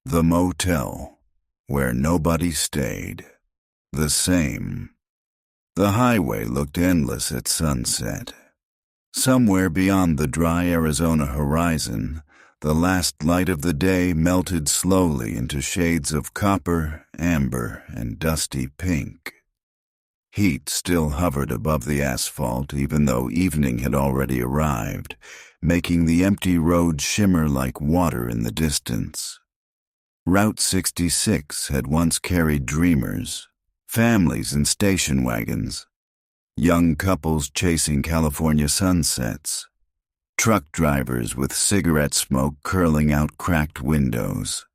The motel, where nobody stayed. The same. The highway looked endless at sunset. Somewhere beyond the dry Arizona horizon, the last light of the day melted slowly into shades of copper, amber, and dusty pink. Heat still hovered above the asphalt even though evening had already arrived, making the empty road shimmer like water in the distance. Route 66 had once carried dreamers, families in station wagons, young couples chasing California sunsets, truck drivers with cigarette smoke curling out cracked windows,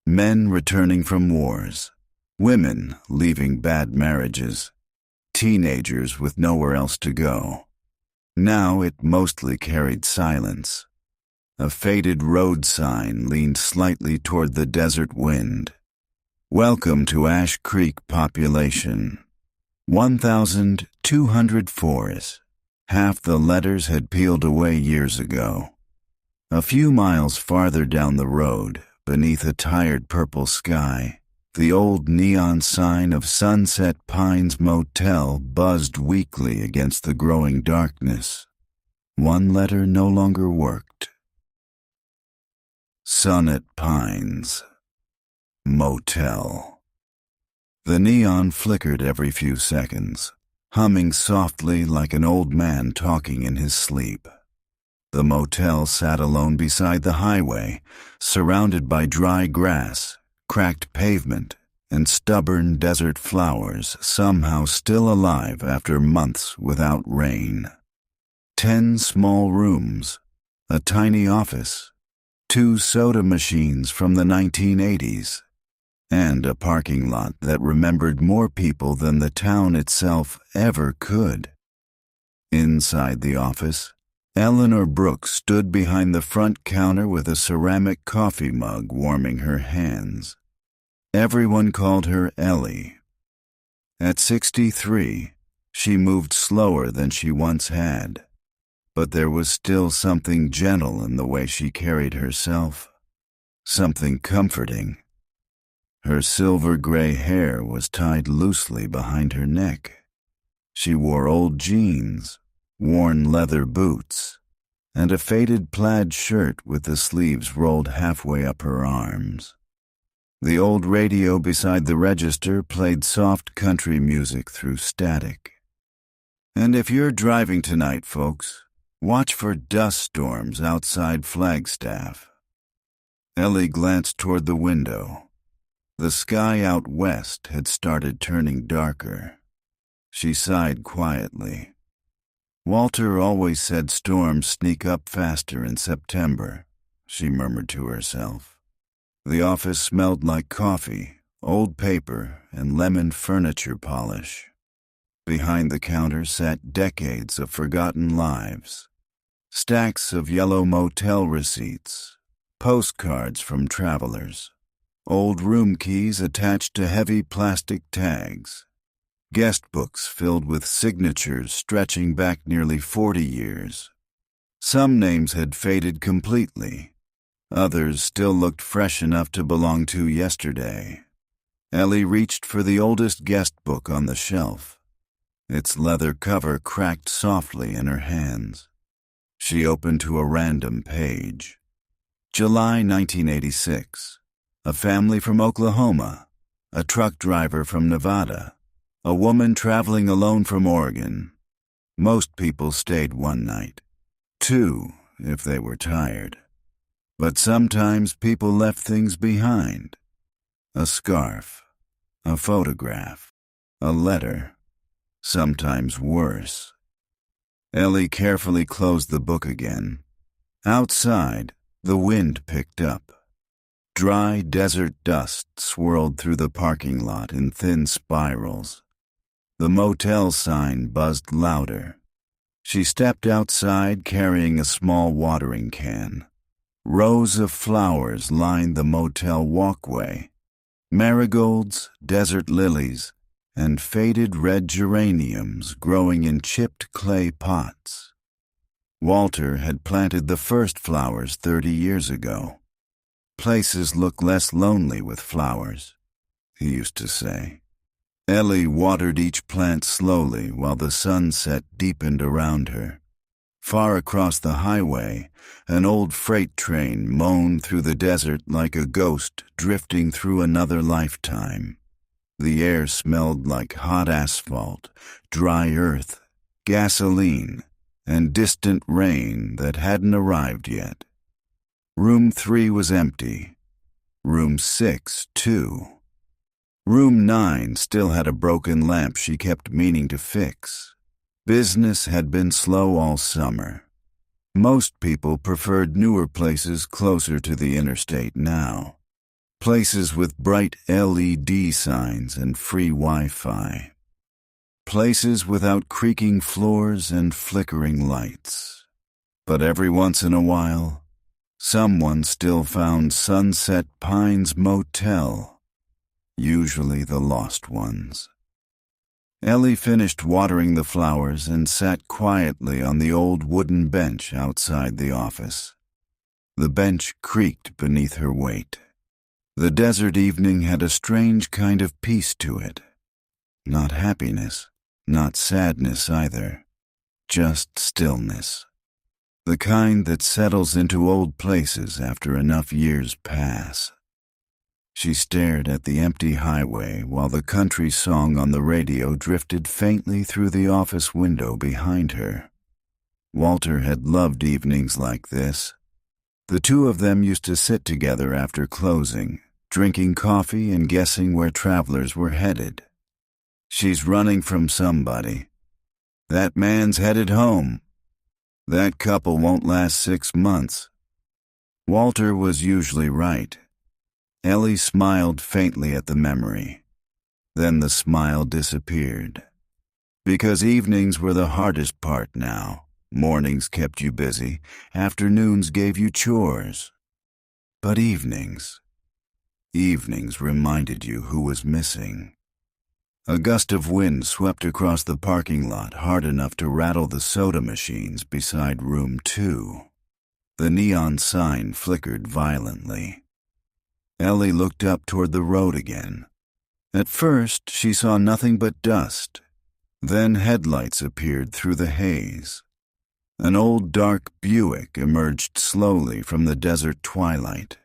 men returning from wars, women leaving bad marriages, teenagers with nowhere else to go. Now it mostly carried silence. A faded road sign leaned slightly toward the desert wind. Welcome to Ash Creek population. 1,204. Half the letters had peeled away years ago. A few miles farther down the road, beneath a tired purple sky, the old neon sign of Sunset Pines Motel buzzed weakly against the growing darkness. One letter no longer worked. Sunset Pines Motel. The neon flickered every few seconds, humming softly like an old man talking in his sleep. The motel sat alone beside the highway, surrounded by dry grass, cracked pavement, and stubborn desert flowers somehow still alive after months without rain. 10 small rooms, a tiny office, 2 soda machines from the 1980s, and a parking lot that remembered more people than the town itself ever could. Inside the office, Eleanor Brooks stood behind the front counter with a ceramic coffee mug warming her hands. Everyone called her Ellie. At 63, she moved slower than she once had, but there was still something gentle in the way she carried herself, something comforting. Her silver-gray hair was tied loosely behind her neck. She wore old jeans, worn leather boots, and a faded plaid shirt with the sleeves rolled halfway up her arms. The old radio beside the register played soft country music through static. And if you're driving tonight, folks, watch for dust storms outside Flagstaff. Ellie glanced toward the window. The sky out west had started turning darker. She sighed quietly. Walter always said storms sneak up faster in September, she murmured to herself. The office smelled like coffee, old paper, and lemon furniture polish. Behind the counter sat decades of forgotten lives. Stacks of yellow motel receipts, postcards from travelers, old room keys attached to heavy plastic tags, guest books filled with signatures stretching back nearly 40 years. Some names had faded completely. Others still looked fresh enough to belong to yesterday. Ellie reached for the oldest guest book on the shelf. Its leather cover cracked softly in her hands. She opened to a random page. July 1986. A family from Oklahoma, a truck driver from Nevada, a woman traveling alone from Oregon. Most people stayed one night. 2, if they were tired. But sometimes people left things behind. A scarf, a photograph, a letter, sometimes worse. Ellie carefully closed the book again. Outside, the wind picked up. Dry desert dust swirled through the parking lot in thin spirals. The motel sign buzzed louder. She stepped outside carrying a small watering can. Rows of flowers lined the motel walkway. Marigolds, desert lilies, and faded red geraniums growing in chipped clay pots. Walter had planted the first flowers 30 years ago. places look less lonely with flowers, he used to say. Ellie watered each plant slowly while the sunset deepened around her. Far across the highway, an old freight train moaned through the desert like a ghost drifting through another lifetime. The air smelled like hot asphalt, dry earth, gasoline, and distant rain that hadn't arrived yet. Room 3 was empty. Room 6, too. Room 9 still had a broken lamp she kept meaning to fix. Business had been slow all summer. Most people preferred newer places closer to the interstate now. Places with bright LED signs and free Wi-Fi. Places without creaking floors and flickering lights. But every once in a while, someone still found Sunset Pines Motel, usually the lost ones. Ellie finished watering the flowers and sat quietly on the old wooden bench outside the office. The bench creaked beneath her weight. The desert evening had a strange kind of peace to it. Not happiness, not sadness either, just stillness. The kind that settles into old places after enough years pass. She stared at the empty highway while the country song on the radio drifted faintly through the office window behind her. Walter had loved evenings like this. The two of them used to sit together after closing, drinking coffee and guessing where travelers were headed. She's running from somebody. That man's headed home. That couple won't last 6 months. Walter was usually right. Ellie smiled faintly at the memory. Then the smile disappeared. Because evenings were the hardest part now. Mornings kept you busy. Afternoons gave you chores. But evenings reminded you who was missing. A gust of wind swept across the parking lot hard enough to rattle the soda machines beside room 2. The neon sign flickered violently. Ellie looked up toward the road again. At first, she saw nothing but dust. Then headlights appeared through the haze. An old dark Buick emerged slowly from the desert twilight.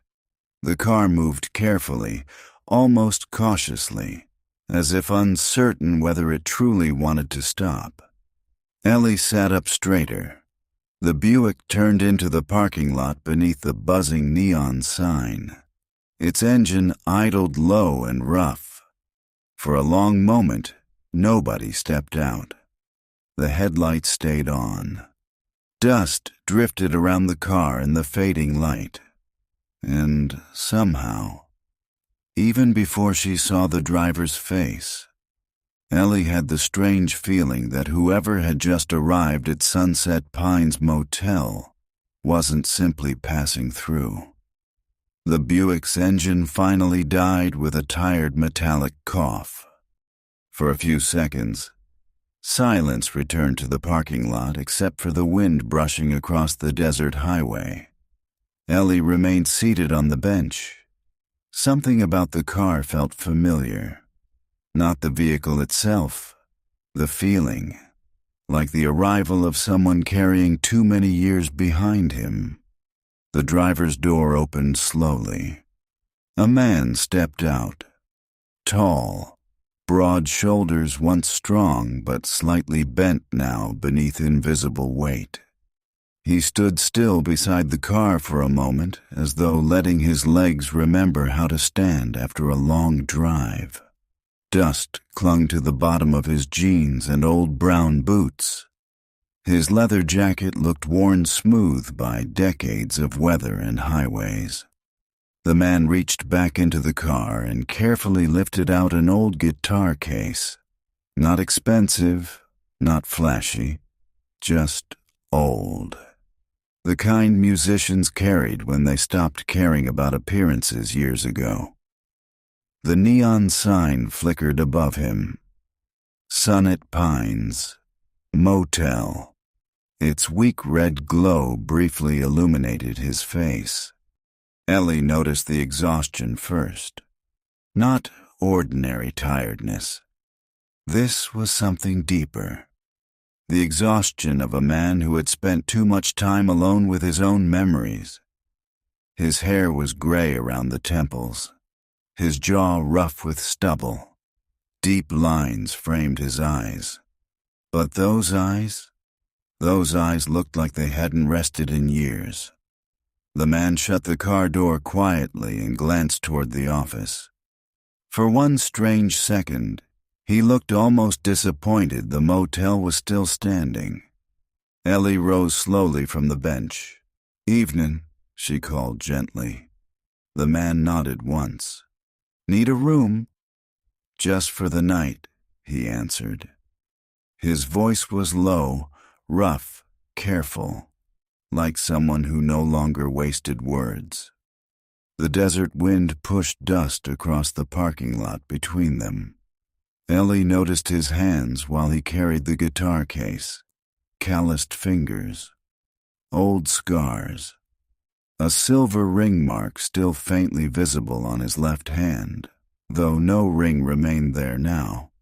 The car moved carefully, almost cautiously, as if uncertain whether it truly wanted to stop. Ellie sat up straighter. The Buick turned into the parking lot beneath the buzzing neon sign. Its engine idled low and rough. For a long moment, nobody stepped out. The headlights stayed on. Dust drifted around the car in the fading light. And somehow, even before she saw the driver's face, Ellie had the strange feeling that whoever had just arrived at Sunset Pines Motel wasn't simply passing through. The Buick's engine finally died with a tired metallic cough. For a few seconds, silence returned to the parking lot except for the wind brushing across the desert highway. Ellie remained seated on the bench. Something about the car felt familiar. Not the vehicle itself, the feeling, like the arrival of someone carrying too many years behind him. The driver's door opened slowly. A man stepped out. Tall, broad shoulders once strong but slightly bent now beneath invisible weight. He stood still beside the car for a moment, as though letting his legs remember how to stand after a long drive. Dust clung to the bottom of his jeans and old brown boots. His leather jacket looked worn smooth by decades of weather and highways. The man reached back into the car and carefully lifted out an old guitar case. Not expensive, not flashy, just old. The kind musicians carried when they stopped caring about appearances years ago. The neon sign flickered above him. Sunset Pines Motel. Its weak red glow briefly illuminated his face. Ellie noticed the exhaustion first. Not ordinary tiredness. This was something deeper. The exhaustion of a man who had spent too much time alone with his own memories. His hair was gray around the temples, his jaw rough with stubble. Deep lines framed his eyes. But those eyes looked like they hadn't rested in years. The man shut the car door quietly and glanced toward the office. For one strange second, he looked almost disappointed the motel was still standing. Ellie rose slowly from the bench. "Evening," she called gently. The man nodded once. "Need a room?" "Just for the night," he answered. His voice was low, rough, careful, like someone who no longer wasted words. The desert wind pushed dust across the parking lot between them. Ellie noticed his hands while he carried the guitar case. Calloused fingers. Old scars. A silver ring mark still faintly visible on his left hand, though no ring remained there now.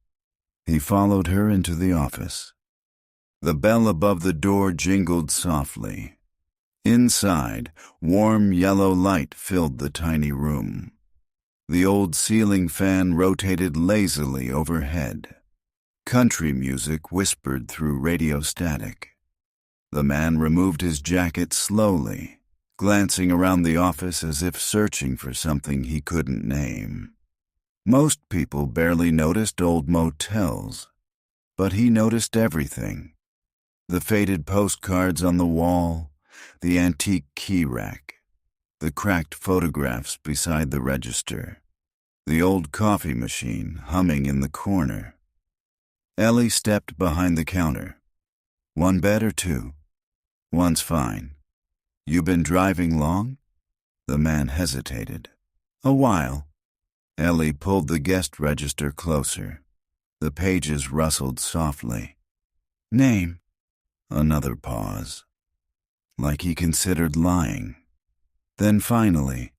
He followed her into the office. The bell above the door jingled softly. Inside, warm yellow light filled the tiny room. The old ceiling fan rotated lazily overhead. Country music whispered through radio static. The man removed his jacket slowly, glancing around the office as if searching for something he couldn't name. Most people barely noticed old motels, but he noticed everything. The faded postcards on the wall, the antique key rack, the cracked photographs beside the register, the old coffee machine humming in the corner. Ellie stepped behind the counter. "One bed or two?" "One's fine." "You been driving long?" The man hesitated. "A while." Ellie pulled the guest register closer. The pages rustled softly. "Name?" Another pause. Like he considered lying. Then finally,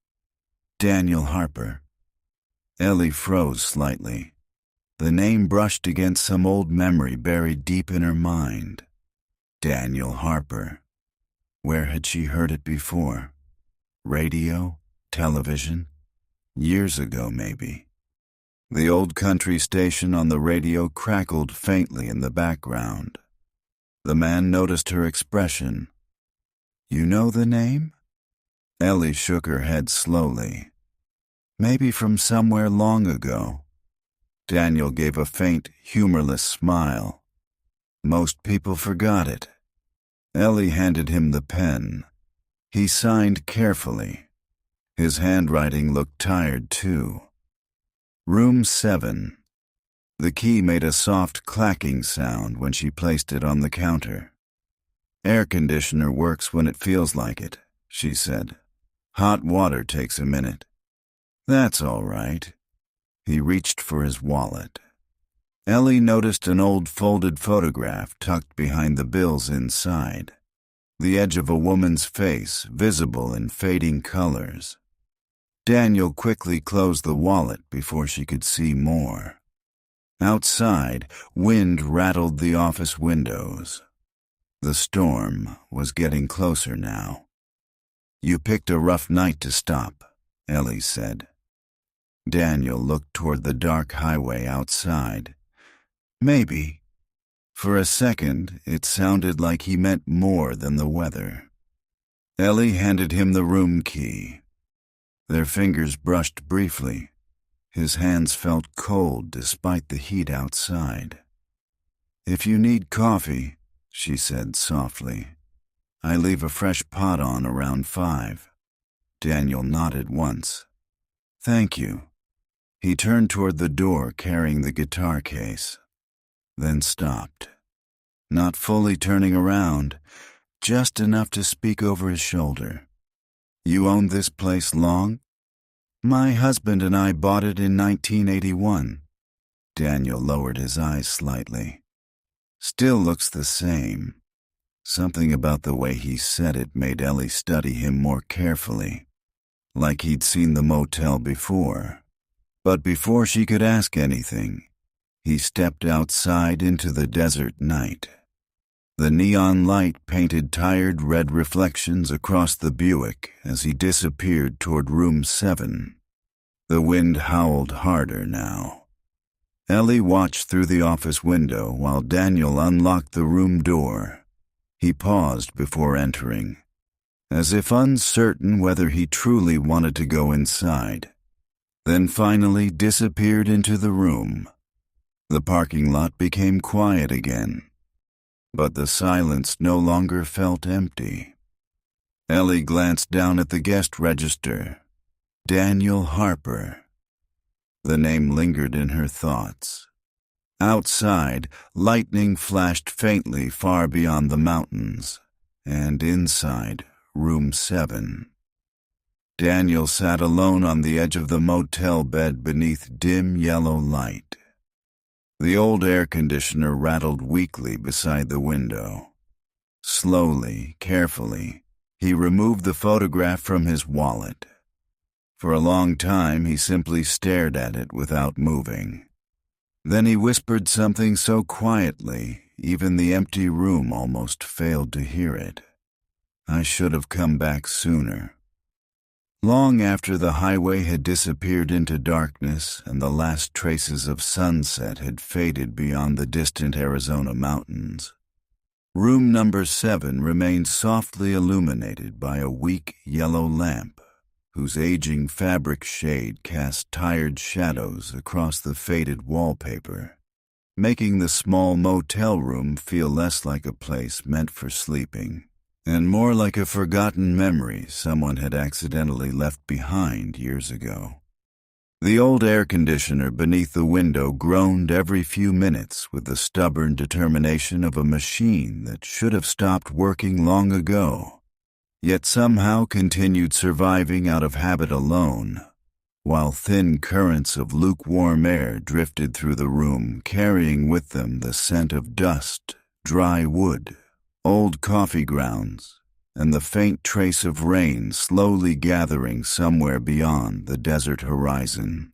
"Daniel Harper." Ellie froze slightly. The name brushed against some old memory buried deep in her mind. Daniel Harper. Where had she heard it before? Radio? Television? Years ago, maybe. The old country station on the radio crackled faintly in the background. The man noticed her expression. "You know the name?" Ellie shook her head slowly. "Maybe from somewhere long ago." Daniel gave a faint, humorless smile. "Most people forgot it." Ellie handed him the pen. He signed carefully. His handwriting looked tired, too. Room 7. The key made a soft clacking sound when she placed it on the counter. "Air conditioner works when it feels like it," she said. "Hot water takes a minute." "That's all right." He reached for his wallet. Ellie noticed an old folded photograph tucked behind the bills inside. The edge of a woman's face, visible in fading colors. Daniel quickly closed the wallet before she could see more. Outside, wind rattled the office windows. The storm was getting closer now. "You picked a rough night to stop," Ellie said. Daniel looked toward the dark highway outside. "Maybe." For a second, it sounded like he meant more than the weather. Ellie handed him the room key. Their fingers brushed briefly. His hands felt cold despite the heat outside. "If you need coffee," she said softly, "I leave a fresh pot on around 5. Daniel nodded once. "Thank you." He turned toward the door carrying the guitar case, then stopped. Not fully turning around, just enough to speak over his shoulder. "You owned this place long?" "My husband and I bought it in 1981. Daniel lowered his eyes slightly. "Still looks the same." Something about the way he said it made Ellie study him more carefully. like he'd seen the motel before. But before she could ask anything, he stepped outside into the desert night. The neon light painted tired red reflections across the Buick as he disappeared toward room 7. The wind howled harder now. Ellie watched through the office window while Daniel unlocked the room door. He paused before entering, as if uncertain whether he truly wanted to go inside, then finally disappeared into the room. The parking lot became quiet again, but the silence no longer felt empty. Ellie glanced down at the guest register. Daniel Harper. The name lingered in her thoughts. Outside, lightning flashed faintly far beyond the mountains, and inside, room 7. Daniel sat alone on the edge of the motel bed beneath dim yellow light. The old air conditioner rattled weakly beside the window. Slowly, carefully, he removed the photograph from his wallet. For a long time, he simply stared at it without moving. Then he whispered something so quietly, even the empty room almost failed to hear it. "I should have come back sooner." Long after the highway had disappeared into darkness and the last traces of sunset had faded beyond the distant Arizona mountains, room number 7 remained softly illuminated by a weak yellow lamp, whose aging fabric shade cast tired shadows across the faded wallpaper, making the small motel room feel less like a place meant for sleeping and more like a forgotten memory someone had accidentally left behind years ago. The old air conditioner beneath the window groaned every few minutes with the stubborn determination of a machine that should have stopped working long ago, yet somehow continued surviving out of habit alone, while thin currents of lukewarm air drifted through the room, carrying with them the scent of dust, dry wood, old coffee grounds, and the faint trace of rain slowly gathering somewhere beyond the desert horizon.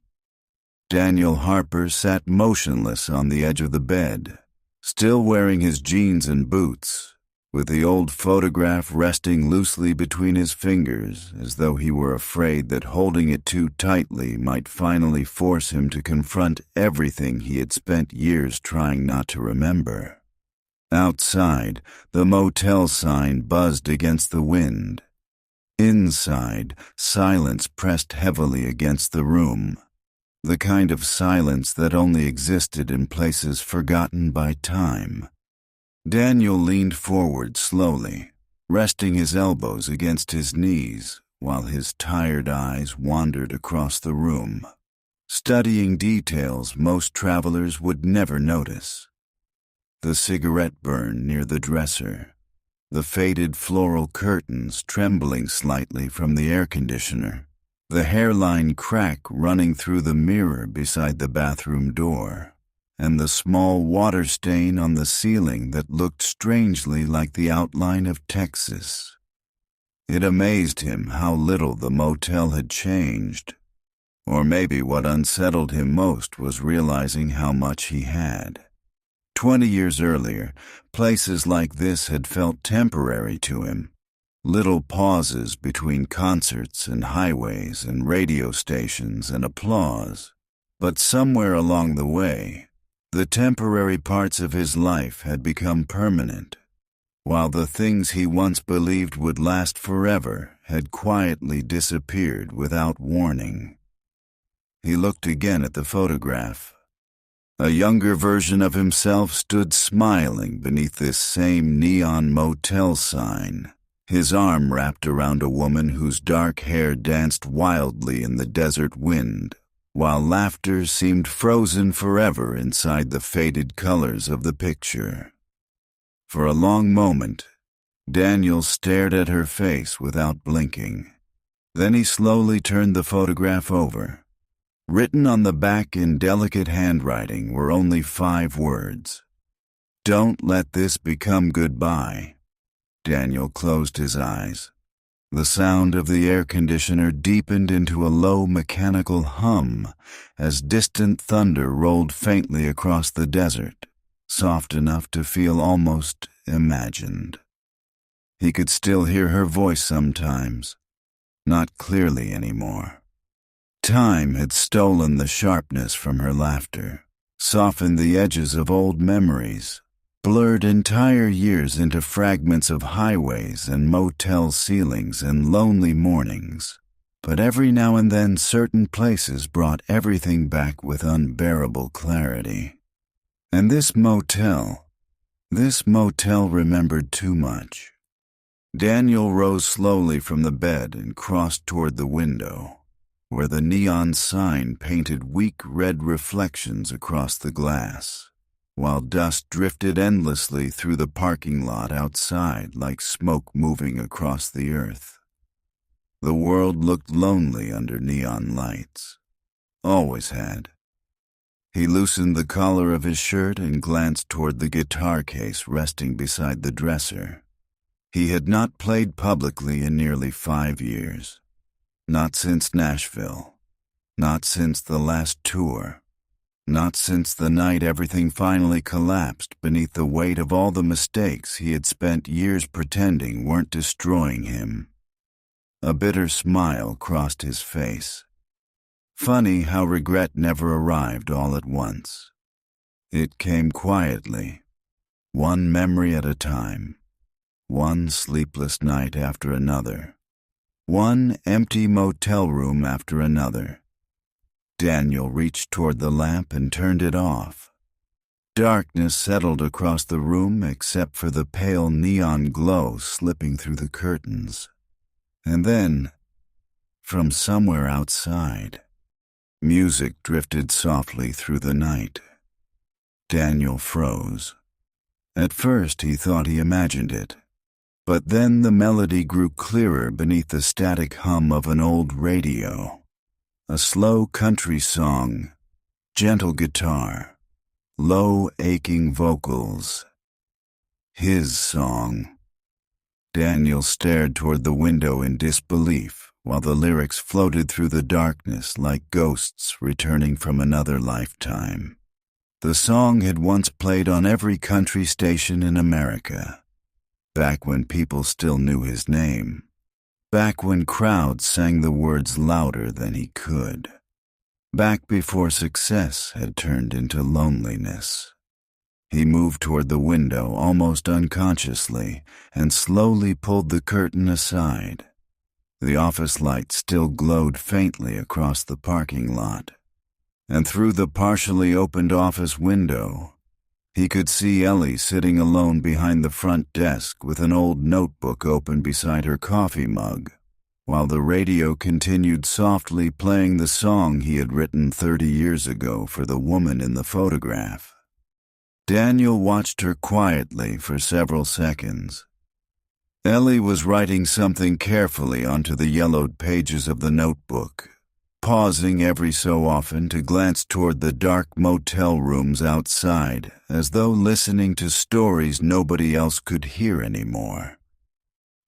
Daniel Harper sat motionless on the edge of the bed, still wearing his jeans and boots, with the old photograph resting loosely between his fingers as though he were afraid that holding it too tightly might finally force him to confront everything he had spent years trying not to remember. Outside, the motel sign buzzed against the wind. Inside, silence pressed heavily against the room, the kind of silence that only existed in places forgotten by time. Daniel leaned forward slowly, resting his elbows against his knees while his tired eyes wandered across the room, studying details most travelers would never notice. The cigarette burn near the dresser, the faded floral curtains trembling slightly from the air conditioner, the hairline crack running through the mirror beside the bathroom door, and the small water stain on the ceiling that looked strangely like the outline of Texas. It amazed him how little the motel had changed, or maybe what unsettled him most was realizing how much he had. 20 years earlier, places like this had felt temporary to him, little pauses between concerts and highways and radio stations and applause. But somewhere along the way, the temporary parts of his life had become permanent, while the things he once believed would last forever had quietly disappeared without warning. He looked again at the photograph. A younger version of himself stood smiling beneath this same neon motel sign, his arm wrapped around a woman whose dark hair danced wildly in the desert wind, while laughter seemed frozen forever inside the faded colors of the picture. For a long moment, Daniel stared at her face without blinking. Then he slowly turned the photograph over. Written on the back in delicate handwriting were only 5 words. "Don't let this become goodbye." Daniel closed his eyes. The sound of the air conditioner deepened into a low mechanical hum as distant thunder rolled faintly across the desert, soft enough to feel almost imagined. He could still hear her voice sometimes, not clearly anymore. Time had stolen the sharpness from her laughter, softened the edges of old memories, blurred entire years into fragments of highways and motel ceilings and lonely mornings. But every now and then certain places brought everything back with unbearable clarity. And this motel remembered too much. Daniel rose slowly from the bed and crossed toward the window, where the neon sign painted weak red reflections across the glass, while dust drifted endlessly through the parking lot outside like smoke moving across the earth. The world looked lonely under neon lights. Always had. He loosened the collar of his shirt and glanced toward the guitar case resting beside the dresser. He had not played publicly in nearly 5 years. Not since Nashville. Not since the last tour. Not since the night everything finally collapsed beneath the weight of all the mistakes he had spent years pretending weren't destroying him. A bitter smile crossed his face. Funny how regret never arrived all at once. It came quietly, one memory at a time, one sleepless night after another, one empty motel room after another. Daniel reached toward the lamp and turned it off. Darkness settled across the room except for the pale neon glow slipping through the curtains. And then, from somewhere outside, music drifted softly through the night. Daniel froze. At first he thought he imagined it, but then the melody grew clearer beneath the static hum of an old radio. A slow country song, gentle guitar, low aching vocals. His song. Daniel stared toward the window in disbelief while the lyrics floated through the darkness like ghosts returning from another lifetime. The song had once played on every country station in America, back when people still knew his name, back when crowds sang the words louder than he could, back before success had turned into loneliness. He moved toward the window almost unconsciously and slowly pulled the curtain aside. The office light still glowed faintly across the parking lot, and through the partially opened office window, he could see Ellie sitting alone behind the front desk with an old notebook open beside her coffee mug, while the radio continued softly playing the song he had written 30 years ago for the woman in the photograph. Daniel watched her quietly for several seconds. Ellie was writing something carefully onto the yellowed pages of the notebook, pausing every so often to glance toward the dark motel rooms outside, as though listening to stories nobody else could hear anymore.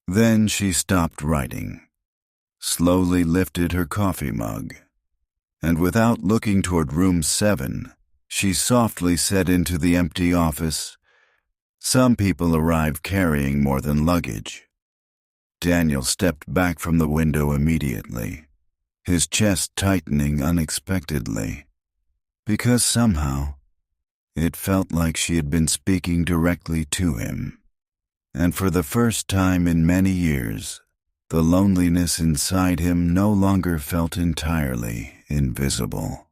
Then she stopped writing, slowly lifted her coffee mug, and without looking toward room 7, she softly said into the empty office, "Some people arrive carrying more than luggage." Daniel stepped back from the window immediately, his chest tightening unexpectedly, because somehow it felt like she had been speaking directly to him. And for the first time in many years, the loneliness inside him no longer felt entirely invisible.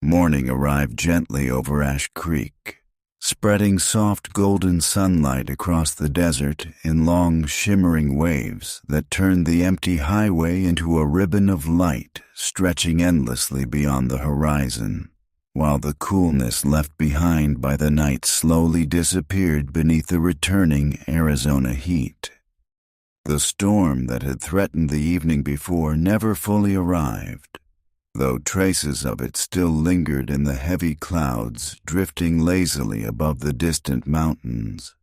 Morning arrived gently over Ash Creek, spreading soft golden sunlight across the desert in long shimmering waves that turned the empty highway into a ribbon of light stretching endlessly beyond the horizon, while the coolness left behind by the night slowly disappeared beneath the returning Arizona heat. The storm that had threatened the evening before never fully arrived, though traces of it still lingered in the heavy clouds drifting lazily above the distant mountains,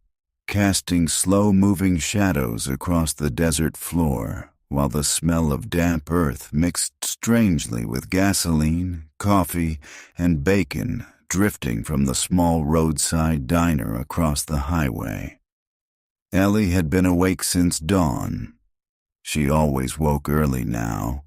casting slow-moving shadows across the desert floor, while the smell of damp earth mixed strangely with gasoline, coffee, and bacon drifting from the small roadside diner across the highway. Ellie had been awake since dawn. She always woke early now.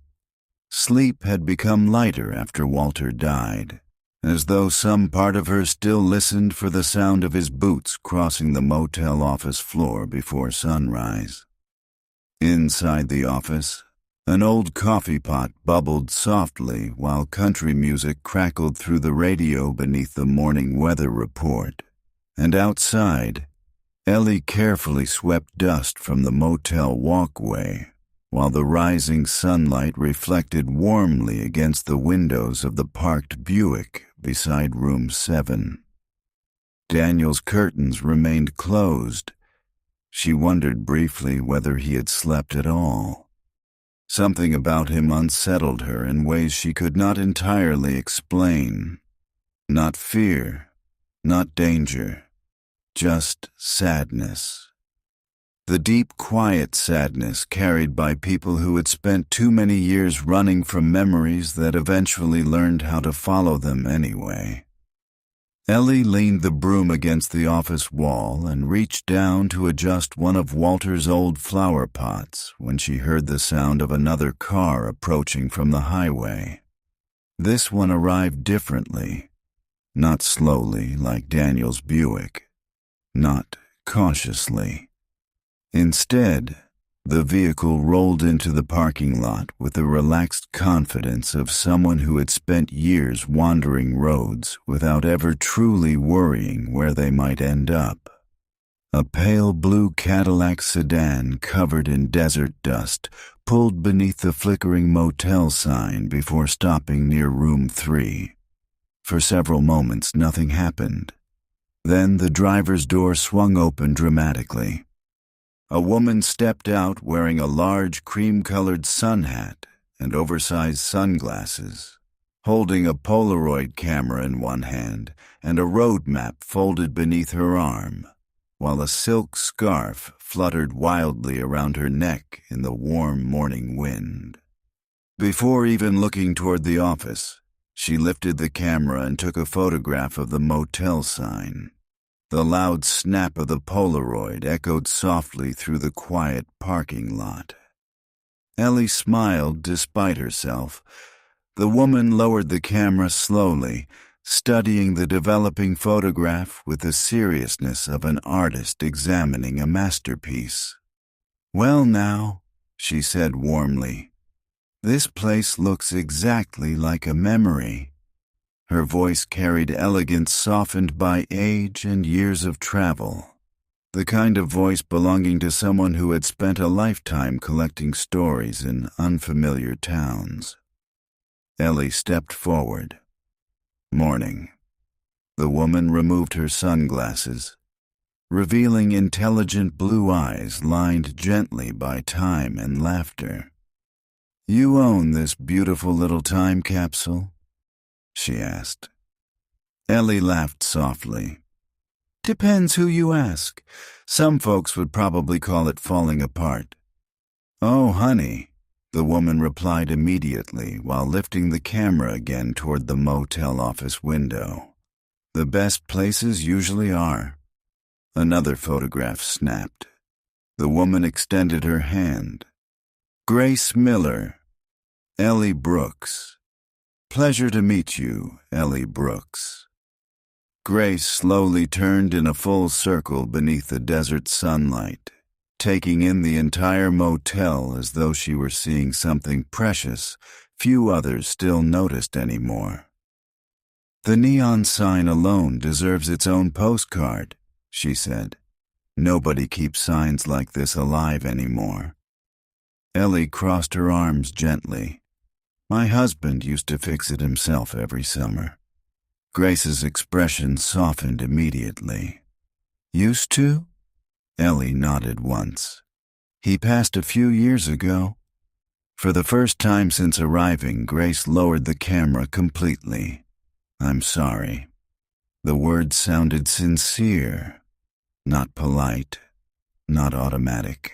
Sleep had become lighter after Walter died, as though some part of her still listened for the sound of his boots crossing the motel office floor before sunrise. Inside the office, an old coffee pot bubbled softly while country music crackled through the radio beneath the morning weather report, and outside, Ellie carefully swept dust from the motel walkway, while the rising sunlight reflected warmly against the windows of the parked Buick beside room 7. Daniel's curtains remained closed. She wondered briefly whether he had slept at all. Something about him unsettled her in ways she could not entirely explain. Not fear, not danger, just sadness. The deep, quiet sadness carried by people who had spent too many years running from memories that eventually learned how to follow them anyway. Ellie leaned the broom against the office wall and reached down to adjust one of Walter's old flower pots when she heard the sound of another car approaching from the highway. This one arrived differently, not slowly like Daniel's Buick, not cautiously. Instead, the vehicle rolled into the parking lot with the relaxed confidence of someone who had spent years wandering roads without ever truly worrying where they might end up. A pale blue Cadillac sedan covered in desert dust pulled beneath the flickering motel sign before stopping near room 3. For several moments, nothing happened. Then the driver's door swung open dramatically. A woman stepped out wearing a large cream-colored sun hat and oversized sunglasses, holding a Polaroid camera in one hand and a road map folded beneath her arm, while a silk scarf fluttered wildly around her neck in the warm morning wind. Before even looking toward the office, she lifted the camera and took a photograph of the motel sign. The loud snap of the Polaroid echoed softly through the quiet parking lot. Ellie smiled despite herself. The woman lowered the camera slowly, studying the developing photograph with the seriousness of an artist examining a masterpiece. "Well now," she said warmly, "this place looks exactly like a memory." Her voice carried elegance softened by age and years of travel, the kind of voice belonging to someone who had spent a lifetime collecting stories in unfamiliar towns. Ellie stepped forward. "Morning." The woman removed her sunglasses, revealing intelligent blue eyes lined gently by time and laughter. "You own this beautiful little time capsule?" she asked. Ellie laughed softly. "Depends who you ask. Some folks would probably call it falling apart." "Oh, honey," the woman replied immediately while lifting the camera again toward the motel office window. "The best places usually are." Another photograph snapped. The woman extended her hand. "Grace Miller, Ellie Brooks. Pleasure to meet you, Ellie Brooks." Grace slowly turned in a full circle beneath the desert sunlight, taking in the entire motel as though she were seeing something precious few others still noticed anymore. "The neon sign alone deserves its own postcard," she said. "Nobody keeps signs like this alive anymore." Ellie crossed her arms gently. "My husband used to fix it himself every summer." Grace's expression softened immediately. "Used to?" Ellie nodded once. "He passed a few years ago." For the first time since arriving, Grace lowered the camera completely. "I'm sorry." The words sounded sincere. Not polite, not automatic.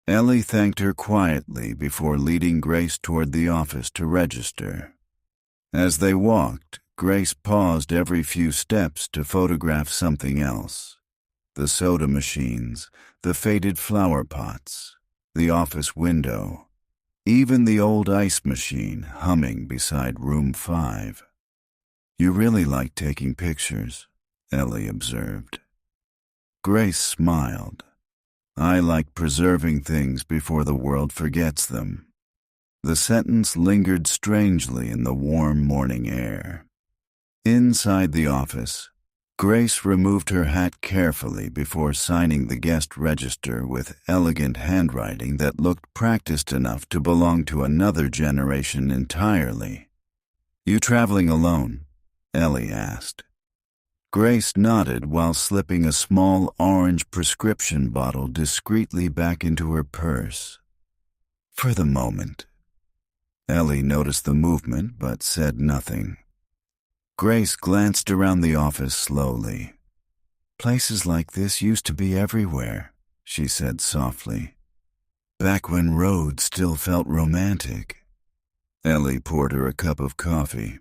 Ellie thanked her quietly before leading Grace toward the office to register. As they walked, Grace paused every few steps to photograph something else. The soda machines, the faded flower pots, the office window, even the old ice machine humming beside room 5. "You really like taking pictures," Ellie observed. Grace smiled. "I like preserving things before the world forgets them." The sentence lingered strangely in the warm morning air. Inside the office, Grace removed her hat carefully before signing the guest register with elegant handwriting that looked practiced enough to belong to another generation entirely. "You traveling alone?" Ellie asked. Grace nodded while slipping a small orange prescription bottle discreetly back into her purse. "For the moment." Ellie noticed the movement but said nothing. Grace glanced around the office slowly. "Places like this used to be everywhere," she said softly. "Back when roads still felt romantic." Ellie poured her a cup of coffee.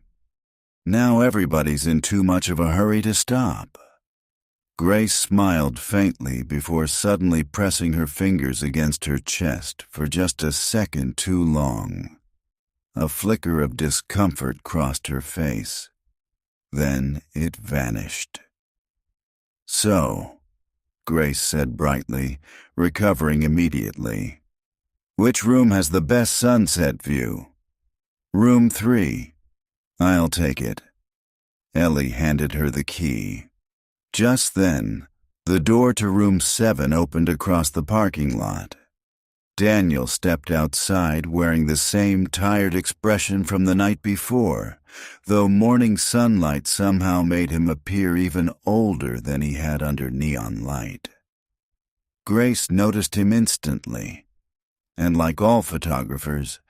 "Now everybody's in too much of a hurry to stop." Grace smiled faintly before suddenly pressing her fingers against her chest for just a second too long. A flicker of discomfort crossed her face. Then it vanished. "So," Grace said brightly, recovering immediately, "which room has the best sunset view?" "Room 3. "I'll take it." Ellie handed her the key. Just then, the door to room 7 opened across the parking lot. Daniel stepped outside wearing the same tired expression from the night before, though morning sunlight somehow made him appear even older than he had under neon light. Grace noticed him instantly, and like all photographers,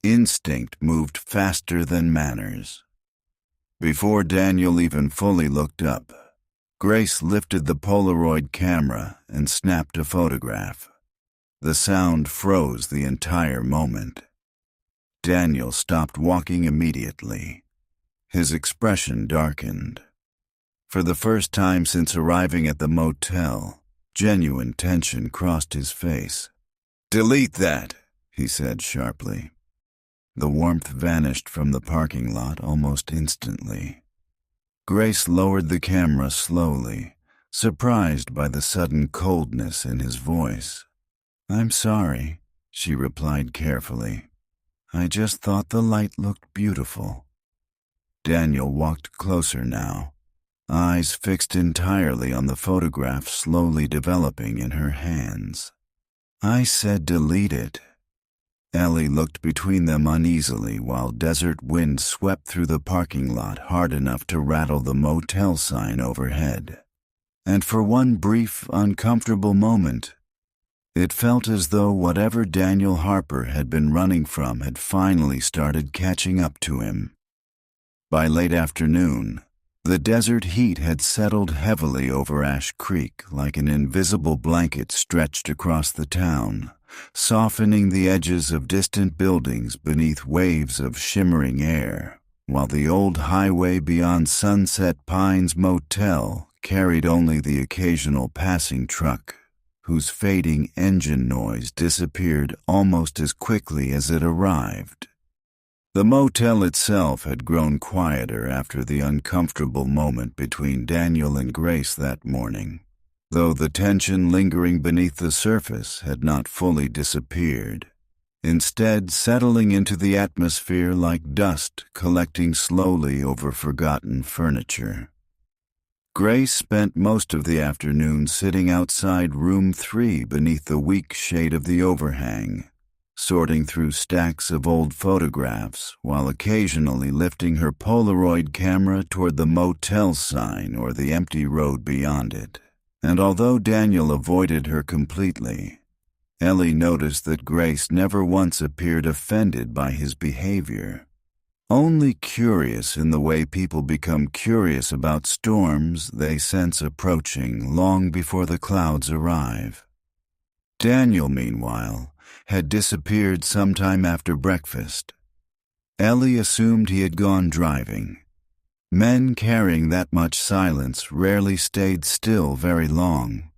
instinct moved faster than manners. Before Daniel even fully looked up, Grace lifted the Polaroid camera and snapped a photograph. The sound froze the entire moment. Daniel stopped walking immediately. His expression darkened. For the first time since arriving at the motel, genuine tension crossed his face. "Delete that," he said sharply. The warmth vanished from the parking lot almost instantly. Grace lowered the camera slowly, surprised by the sudden coldness in his voice. "I'm sorry," she replied carefully. "I just thought the light looked beautiful." Daniel walked closer now, eyes fixed entirely on the photograph slowly developing in her hands. "I said delete it." Ellie looked between them uneasily while desert wind swept through the parking lot hard enough to rattle the motel sign overhead. And for one brief, uncomfortable moment, it felt as though whatever Daniel Harper had been running from had finally started catching up to him. By late afternoon, the desert heat had settled heavily over Ash Creek like an invisible blanket stretched across the town, softening the edges of distant buildings beneath waves of shimmering air, while the old highway beyond Sunset Pines Motel carried only the occasional passing truck, whose fading engine noise disappeared almost as quickly as it arrived. The motel itself had grown quieter after the uncomfortable moment between Daniel and Grace that morning, though the tension lingering beneath the surface had not fully disappeared, instead settling into the atmosphere like dust collecting slowly over forgotten furniture. Grace spent most of the afternoon sitting outside room 3 beneath the weak shade of the overhang, sorting through stacks of old photographs while occasionally lifting her Polaroid camera toward the motel sign or the empty road beyond it. And although Daniel avoided her completely, Ellie noticed that Grace never once appeared offended by his behavior. only curious in the way people become curious about storms they sense approaching long before the clouds arrive. Daniel, meanwhile, had disappeared sometime after breakfast. Ellie assumed he had gone driving. Men carrying that much silence rarely stayed still very long.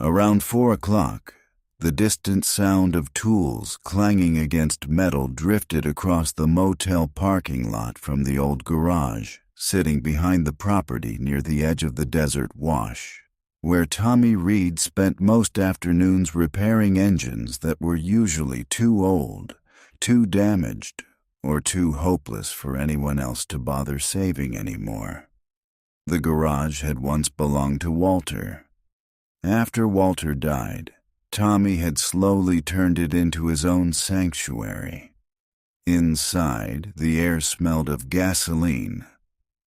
Around 4 o'clock, the distant sound of tools clanging against metal drifted across the motel parking lot from the old garage, sitting behind the property near the edge of the desert wash, where Tommy Reed spent most afternoons repairing engines that were usually too old, too damaged, or too hopeless for anyone else to bother saving anymore. The garage had once belonged to Walter. After Walter died, Tommy had slowly turned it into his own sanctuary. Inside, the air smelled of gasoline,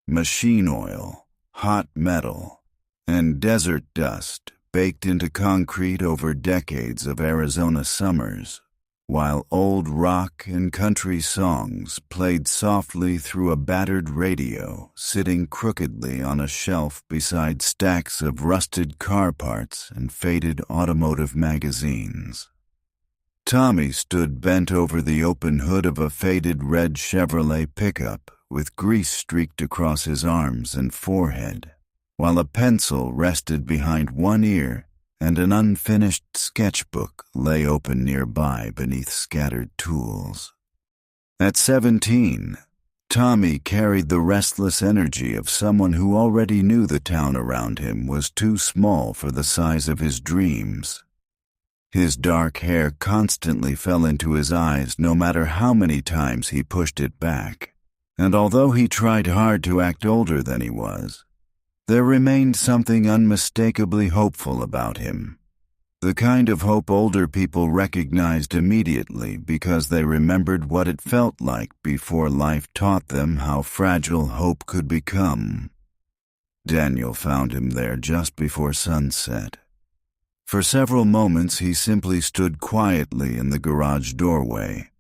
machine oil, hot metal, and desert dust baked into concrete over decades of Arizona summers, while old rock and country songs played softly through a battered radio sitting crookedly on a shelf beside stacks of rusted car parts and faded automotive magazines. Tommy stood bent over the open hood of a faded red Chevrolet pickup with grease streaked across his arms and forehead, while a pencil rested behind one ear and an unfinished sketchbook lay open nearby beneath scattered tools. At 17, Tommy carried the restless energy of someone who already knew the town around him was too small for the size of his dreams. His dark hair constantly fell into his eyes no matter how many times he pushed it back, and although he tried hard to act older than he was, there remained something unmistakably hopeful about him. The kind of hope older people recognized immediately because they remembered what it felt like before life taught them how fragile hope could become. Daniel found him there just before sunset. For several moments he simply stood quietly in the garage doorway,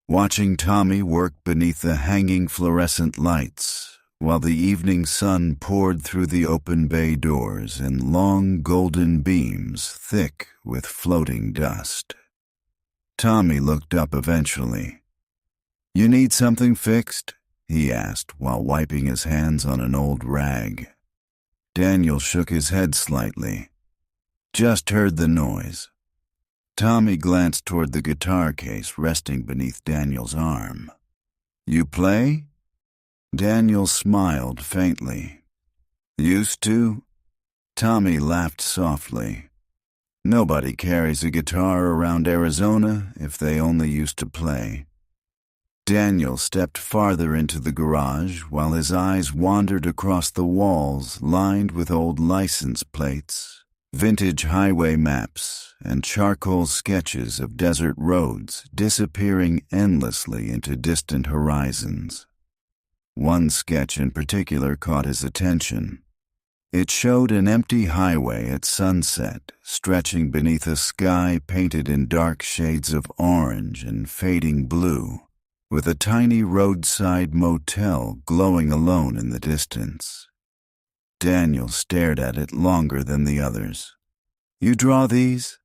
watching Tommy work beneath the hanging fluorescent lights, while the evening sun poured through the open bay doors in long golden beams thick with floating dust. Tommy looked up eventually. "You need something fixed?" he asked while wiping his hands on an old rag. Daniel shook his head slightly. "Just heard the noise." Tommy glanced toward the guitar case resting beneath Daniel's arm. "You play?" Daniel smiled faintly. "Used to?" Tommy laughed softly. "Nobody carries a guitar around Arizona if they only used to play." Daniel stepped farther into the garage while his eyes wandered across the walls lined with old license plates, vintage highway maps, and charcoal sketches of desert roads disappearing endlessly into distant horizons. One sketch in particular caught his attention. It showed an empty highway at sunset, stretching beneath a sky painted in dark shades of orange and fading blue, with a tiny roadside motel glowing alone in the distance. Daniel stared at it longer than the others. "You draw these?"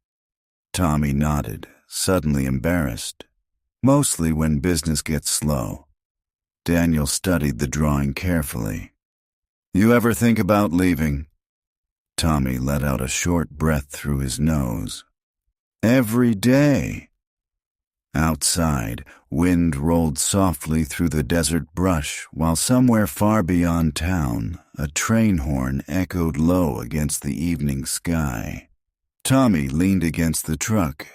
Tommy nodded, suddenly embarrassed. "Mostly when business gets slow." Daniel studied the drawing carefully. "You ever think about leaving?" Tommy let out a short breath through his nose. "Every day." Outside, wind rolled softly through the desert brush, while somewhere far beyond town, a train horn echoed low against the evening sky. Tommy leaned against the truck.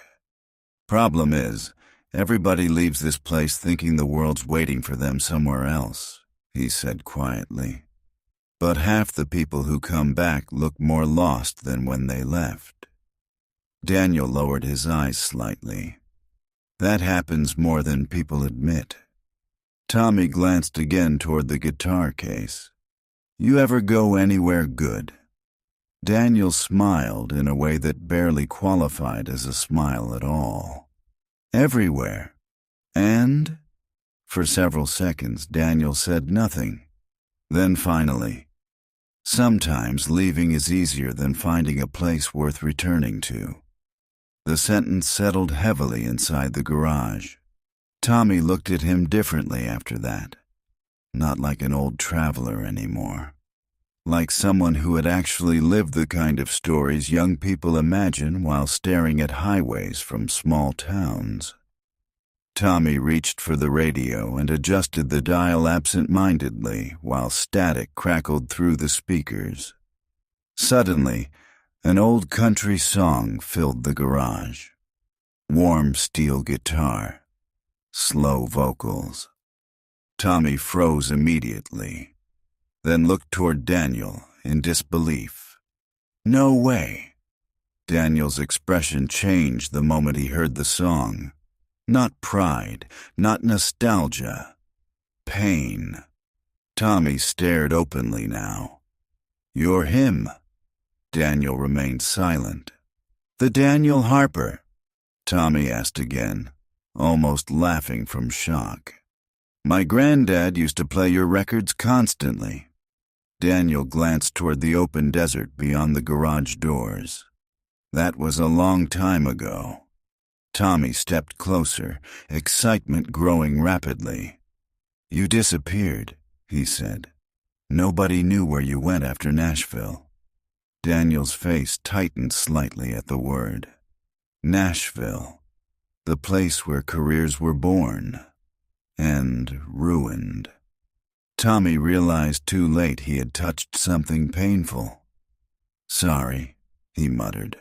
"Problem is, everybody leaves this place thinking the world's waiting for them somewhere else," he said quietly. "But half the people who come back look more lost than when they left." Daniel lowered his eyes slightly. "That happens more than people admit." Tommy glanced again toward the guitar case. "You ever go anywhere good?" Daniel smiled in a way that barely qualified as a smile at all. "Everywhere. And?" For several seconds, Daniel said nothing. Then finally, "Sometimes leaving is easier than finding a place worth returning to." The sentence settled heavily inside the garage. Tommy looked at him differently after that. Not like an old traveler anymore. Like someone who had actually lived the kind of stories young people imagine while staring at highways from small towns. Tommy reached for the radio and adjusted the dial absent-mindedly while static crackled through the speakers. Suddenly, an old country song filled the garage. Warm steel guitar, slow vocals. Tommy froze immediately, then looked toward Daniel in disbelief. "No way." Daniel's expression changed the moment he heard the song. Not pride, not nostalgia. Pain. Tommy stared openly now. "You're him." Daniel remained silent. "The Daniel Harper?" Tommy asked again, almost laughing from shock. "My granddad used to play your records constantly." Daniel glanced toward the open desert beyond the garage doors. "That was a long time ago." Tommy stepped closer, excitement growing rapidly. "You disappeared," he said. "Nobody knew where you went after Nashville." Daniel's face tightened slightly at the word. Nashville, the place where careers were born and ruined. Tommy realized too late he had touched something painful. "Sorry," he muttered.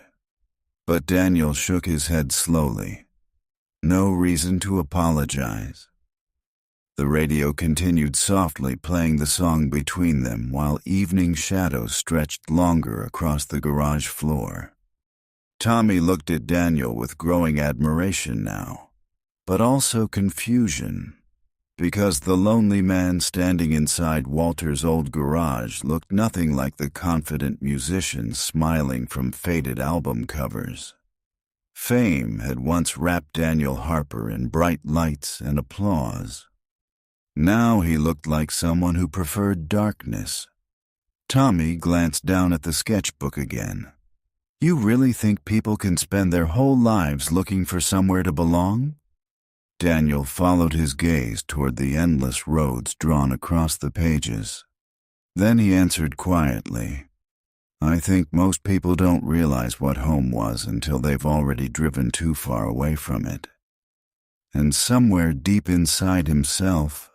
But Daniel shook his head slowly. "No reason to apologize." The radio continued softly playing the song between them while evening shadows stretched longer across the garage floor. Tommy looked at Daniel with growing admiration now, but also confusion, because the lonely man standing inside Walter's old garage looked nothing like the confident musician smiling from faded album covers. Fame had once wrapped Daniel Harper in bright lights and applause. Now he looked like someone who preferred darkness. Tommy glanced down at the sketchbook again. "You really think people can spend their whole lives looking for somewhere to belong?" Daniel followed his gaze toward the endless roads drawn across the pages. Then he answered quietly, "I think most people don't realize what home was until they've already driven too far away from it." And somewhere deep inside himself,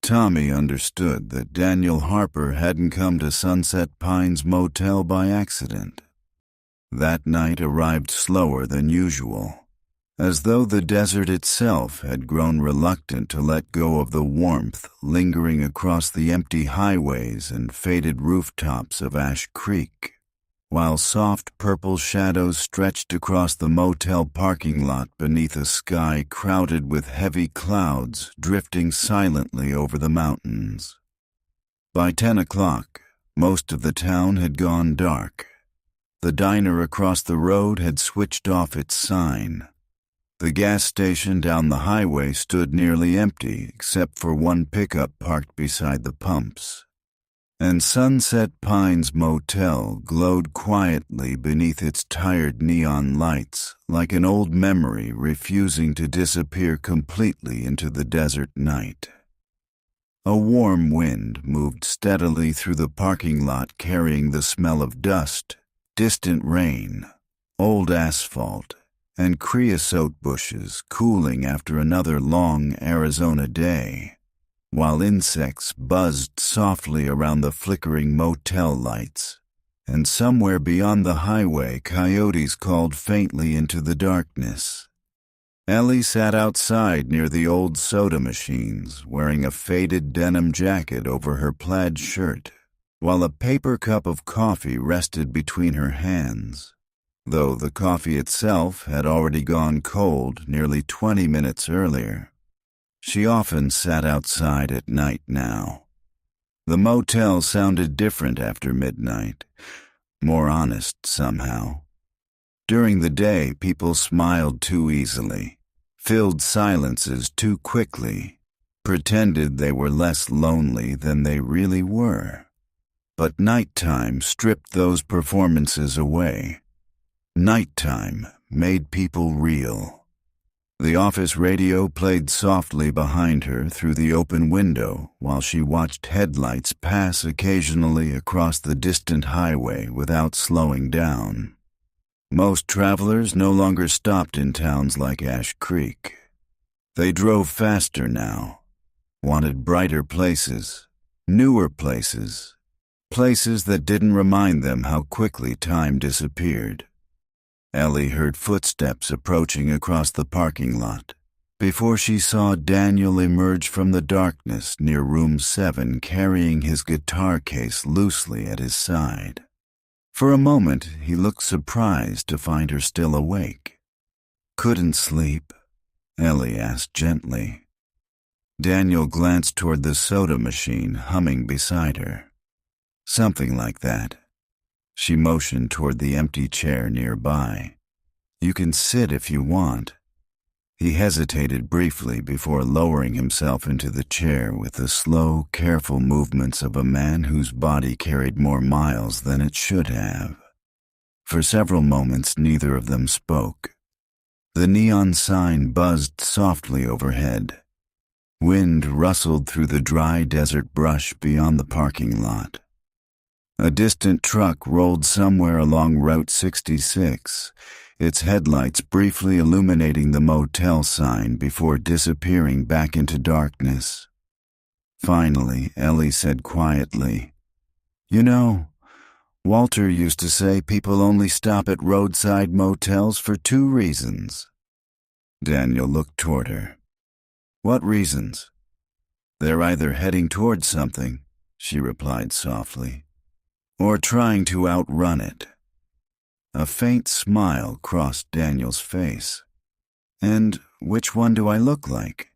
Tommy understood that Daniel Harper hadn't come to Sunset Pines Motel by accident. That night arrived slower than usual, as though the desert itself had grown reluctant to let go of the warmth lingering across the empty highways and faded rooftops of Ash Creek, while soft purple shadows stretched across the motel parking lot beneath a sky crowded with heavy clouds drifting silently over the mountains. By 10 o'clock, most of the town had gone dark. The diner across the road had switched off its sign. The gas station down the highway stood nearly empty except for one pickup parked beside the pumps. And Sunset Pines Motel glowed quietly beneath its tired neon lights like an old memory refusing to disappear completely into the desert night. A warm wind moved steadily through the parking lot carrying the smell of dust, distant rain, old asphalt, and creosote bushes cooling after another long Arizona day, while insects buzzed softly around the flickering motel lights, and somewhere beyond the highway coyotes called faintly into the darkness. Ellie sat outside near the old soda machines, wearing a faded denim jacket over her plaid shirt, while a paper cup of coffee rested between her hands, though the coffee itself had already gone cold nearly 20 minutes earlier. She often sat outside at night now. The motel sounded different after midnight, more honest somehow. During the day, people smiled too easily, filled silences too quickly, pretended they were less lonely than they really were. But nighttime stripped those performances away. Nighttime made people real. The office radio played softly behind her through the open window while she watched headlights pass occasionally across the distant highway without slowing down. Most travelers no longer stopped in towns like Ash Creek. They drove faster now, wanted brighter places, newer places, places that didn't remind them how quickly time disappeared. Ellie heard footsteps approaching across the parking lot before she saw Daniel emerge from the darkness near room 7 carrying his guitar case loosely at his side. For a moment, he looked surprised to find her still awake. "Couldn't sleep?" Ellie asked gently. Daniel glanced toward the soda machine humming beside her. "Something like that." She motioned toward the empty chair nearby. "You can sit if you want." He hesitated briefly before lowering himself into the chair with the slow, careful movements of a man whose body carried more miles than it should have. For several moments, neither of them spoke. The neon sign buzzed softly overhead. Wind rustled through the dry desert brush beyond the parking lot. A distant truck rolled somewhere along Route 66, its headlights briefly illuminating the motel sign before disappearing back into darkness. Finally, Ellie said quietly, "You know, Walter used to say people only stop at roadside motels for 2 reasons." Daniel looked toward her. "What reasons?" "They're either heading toward something," she replied softly, "or trying to outrun it." A faint smile crossed Daniel's face. "And which one do I look like?"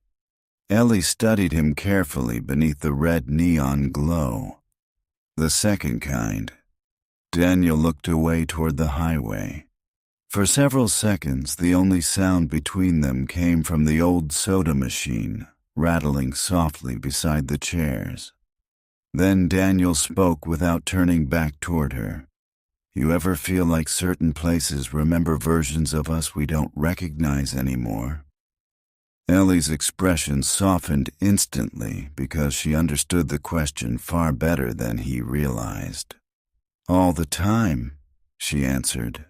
Ellie studied him carefully beneath the red neon glow. "The second kind." Daniel looked away toward the highway. For several seconds, the only sound between them came from the old soda machine, rattling softly beside the chairs. Then Daniel spoke without turning back toward her. "You ever feel like certain places remember versions of us we don't recognize anymore?" Ellie's expression softened instantly because she understood the question far better than he realized. "All the time," she answered.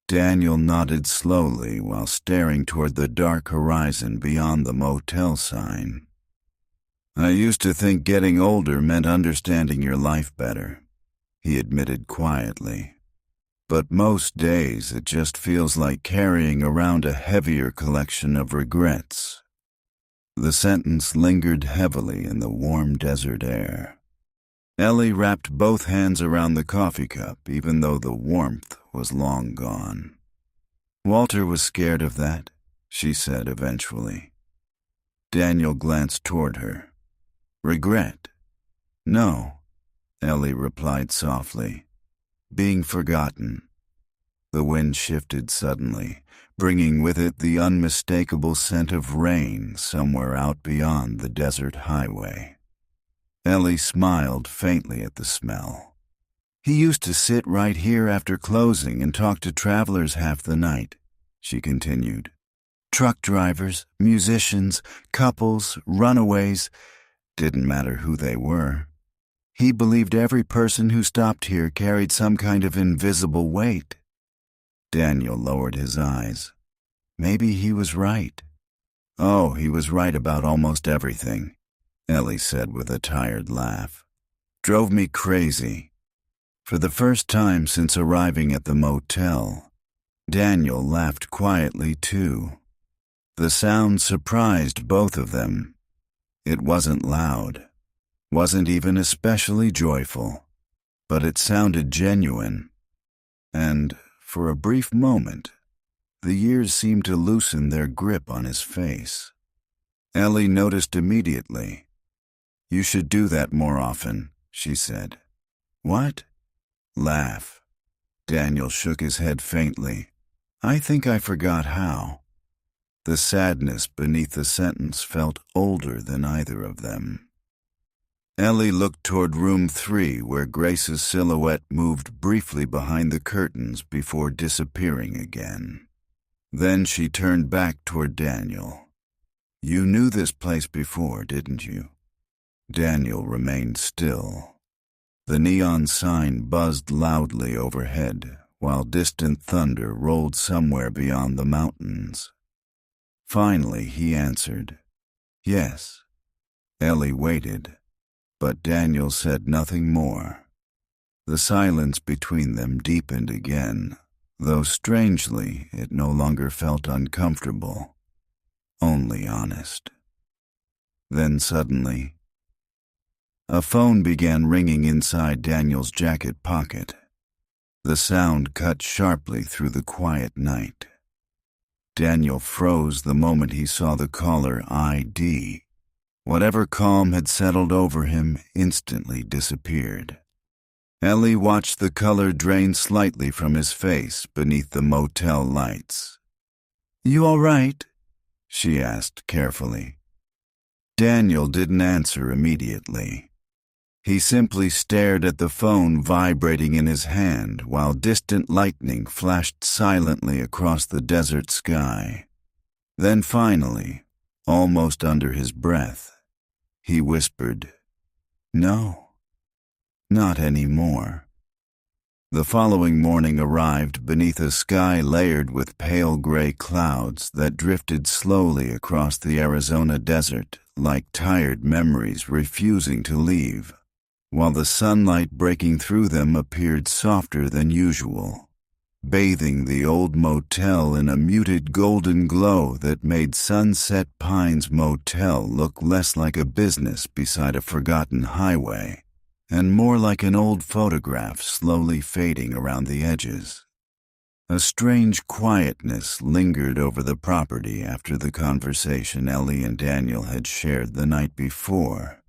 Daniel nodded slowly while staring toward the dark horizon beyond the motel sign. "I used to think getting older meant understanding your life better," he admitted quietly. "But most days it just feels like carrying around a heavier collection of regrets." The sentence lingered heavily in the warm desert air. Ellie wrapped both hands around the coffee cup, even though the warmth was long gone. "Walter was scared of that," she said eventually. Daniel glanced toward her. "Regret?" "No," Ellie replied softly. "Being forgotten." The wind shifted suddenly, bringing with it the unmistakable scent of rain somewhere out beyond the desert highway. Ellie smiled faintly at the smell. "He used to sit right here after closing and talk to travelers half the night," she continued. "Truck drivers, musicians, couples, runaways, didn't matter who they were. He believed every person who stopped here carried some kind of invisible weight." Daniel lowered his eyes. "Maybe he was right." "Oh, he was right about almost everything," Ellie said with a tired laugh. "Drove me crazy." For the first time since arriving at the motel, Daniel laughed quietly too. The sound surprised both of them. It wasn't loud, wasn't even especially joyful, but it sounded genuine. And, for a brief moment, the years seemed to loosen their grip on his face. Ellie noticed immediately. "You should do that more often," she said. "What?" "Laugh." Daniel shook his head faintly. "I think I forgot how." The sadness beneath the sentence felt older than either of them. Ellie looked toward room 3, where Grace's silhouette moved briefly behind the curtains before disappearing again. Then she turned back toward Daniel. "You knew this place before, didn't you?" Daniel remained still. The neon sign buzzed loudly overhead, while distant thunder rolled somewhere beyond the mountains. Finally, he answered, "Yes." Ellie waited, but Daniel said nothing more. The silence between them deepened again, though strangely it no longer felt uncomfortable, only honest. Then suddenly, a phone began ringing inside Daniel's jacket pocket. The sound cut sharply through the quiet night. Daniel froze the moment he saw the caller ID. Whatever calm had settled over him instantly disappeared. Ellie watched the color drain slightly from his face beneath the motel lights. "You all right?" she asked carefully. Daniel didn't answer immediately. He simply stared at the phone vibrating in his hand while distant lightning flashed silently across the desert sky. Then finally, almost under his breath, he whispered, "No, not anymore." The following morning arrived beneath a sky layered with pale gray clouds that drifted slowly across the Arizona desert like tired memories refusing to leave, while the sunlight breaking through them appeared softer than usual, bathing the old motel in a muted golden glow that made Sunset Pines Motel look less like a business beside a forgotten highway and more like an old photograph slowly fading around the edges. A strange quietness lingered over the property after the conversation Ellie and Daniel had shared the night before,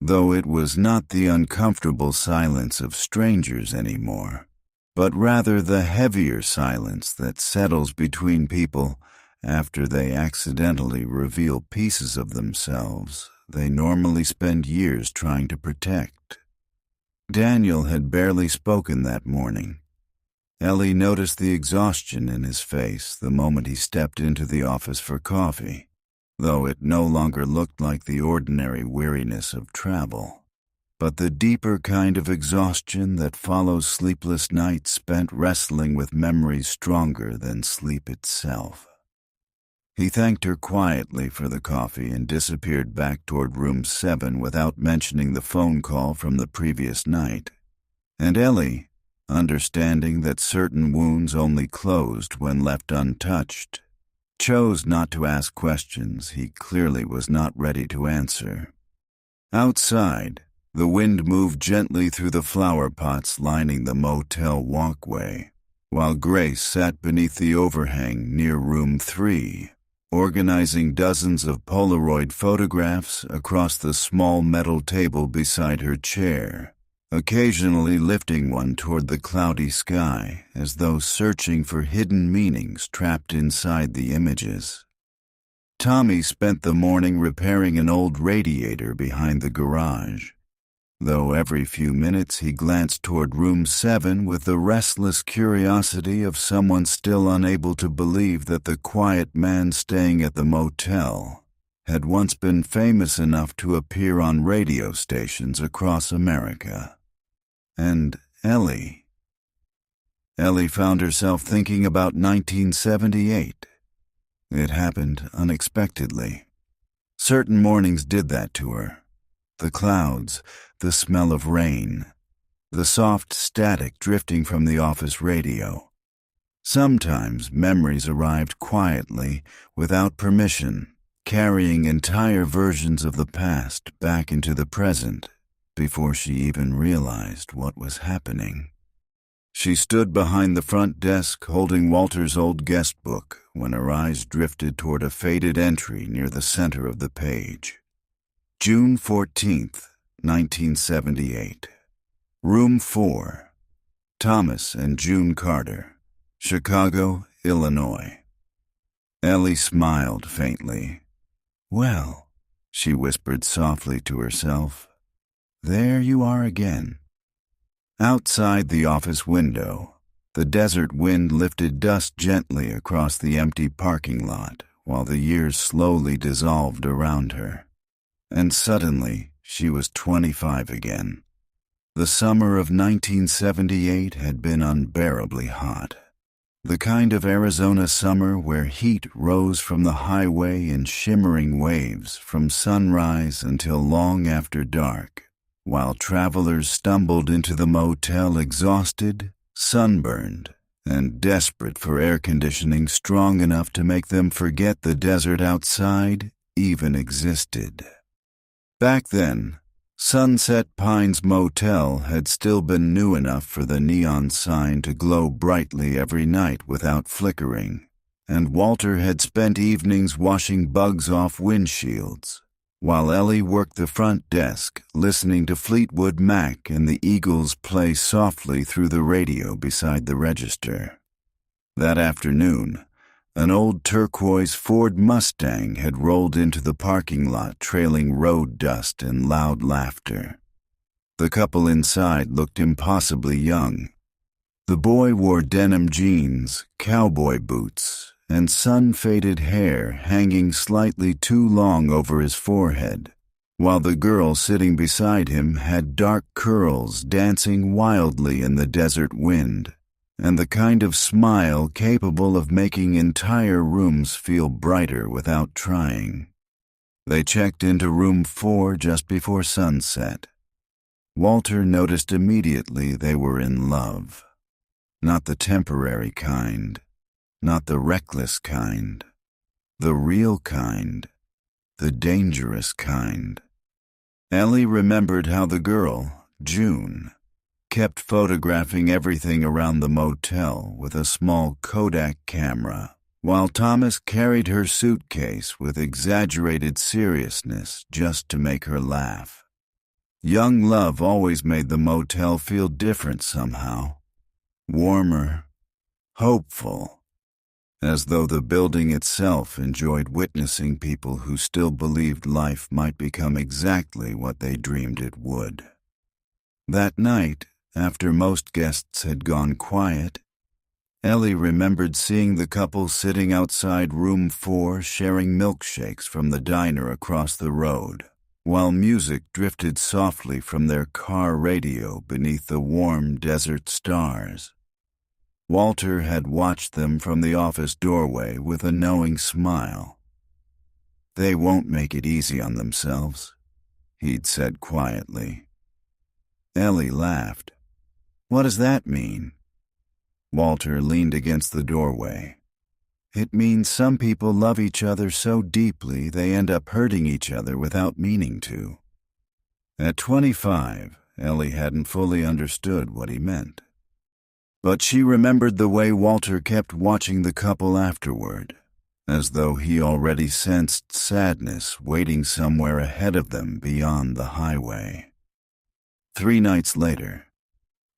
though it was not the uncomfortable silence of strangers anymore, but rather the heavier silence that settles between people after they accidentally reveal pieces of themselves they normally spend years trying to protect. Daniel had barely spoken that morning. Ellie noticed the exhaustion in his face the moment he stepped into the office for coffee, though it no longer looked like the ordinary weariness of travel, but the deeper kind of exhaustion that follows sleepless nights spent wrestling with memories stronger than sleep itself. He thanked her quietly for the coffee and disappeared back toward room 7 without mentioning the phone call from the previous night. And Ellie, understanding that certain wounds only closed when left untouched, chose not to ask questions he clearly was not ready to answer. Outside, the wind moved gently through the flower pots lining the motel walkway, while Grace sat beneath the overhang near room 3, organizing dozens of Polaroid photographs across the small metal table beside her chair, occasionally lifting one toward the cloudy sky as though searching for hidden meanings trapped inside the images. Tommy spent the morning repairing an old radiator behind the garage, though every few minutes he glanced toward room 7 with the restless curiosity of someone still unable to believe that the quiet man staying at the motel had once been famous enough to appear on radio stations across America. And Ellie found herself thinking about 1978. It happened unexpectedly. Certain mornings did that to her. The clouds, the smell of rain, the soft static drifting from the office radio. Sometimes memories arrived quietly, without permission, carrying entire versions of the past back into the present before she even realized what was happening. She stood behind the front desk holding Walter's old guest book when her eyes drifted toward a faded entry near the center of the page. June 14th, 1978. Room 4. Thomas and June Carter, Chicago, Illinois. Ellie smiled faintly. "Well," she whispered softly to herself, "there you are again." Outside the office window, the desert wind lifted dust gently across the empty parking lot while the years slowly dissolved around her. And suddenly, she was 25 again. The summer of 1978 had been unbearably hot. The kind of Arizona summer where heat rose from the highway in shimmering waves from sunrise until long after dark, while travelers stumbled into the motel exhausted, sunburned, and desperate for air conditioning strong enough to make them forget the desert outside even existed. Back then, Sunset Pines Motel had still been new enough for the neon sign to glow brightly every night without flickering, and Walter had spent evenings washing bugs off windshields, while Ellie worked the front desk, listening to Fleetwood Mac and the Eagles play softly through the radio beside the register. That afternoon, an old turquoise Ford Mustang had rolled into the parking lot trailing road dust and loud laughter. The couple inside looked impossibly young. The boy wore denim jeans, cowboy boots, and sun-faded hair hanging slightly too long over his forehead, while the girl sitting beside him had dark curls dancing wildly in the desert wind, and the kind of smile capable of making entire rooms feel brighter without trying. They checked into room 4 just before sunset. Walter noticed immediately they were in love. Not the temporary kind, not the reckless kind, the real kind, the dangerous kind. Ellie remembered how the girl, June, kept photographing everything around the motel with a small Kodak camera, while Thomas carried her suitcase with exaggerated seriousness just to make her laugh. Young love always made the motel feel different somehow. Warmer, hopeful, as though the building itself enjoyed witnessing people who still believed life might become exactly what they dreamed it would. That night, after most guests had gone quiet, Ellie remembered seeing the couple sitting outside room 4 sharing milkshakes from the diner across the road, while music drifted softly from their car radio beneath the warm desert stars. Walter had watched them from the office doorway with a knowing smile. "They won't make it easy on themselves," he'd said quietly. Ellie laughed. "What does that mean?" Walter leaned against the doorway. "It means some people love each other so deeply they end up hurting each other without meaning to." At 25, Ellie hadn't fully understood what he meant. But she remembered the way Walter kept watching the couple afterward, as though he already sensed sadness waiting somewhere ahead of them beyond the highway. 3 nights later,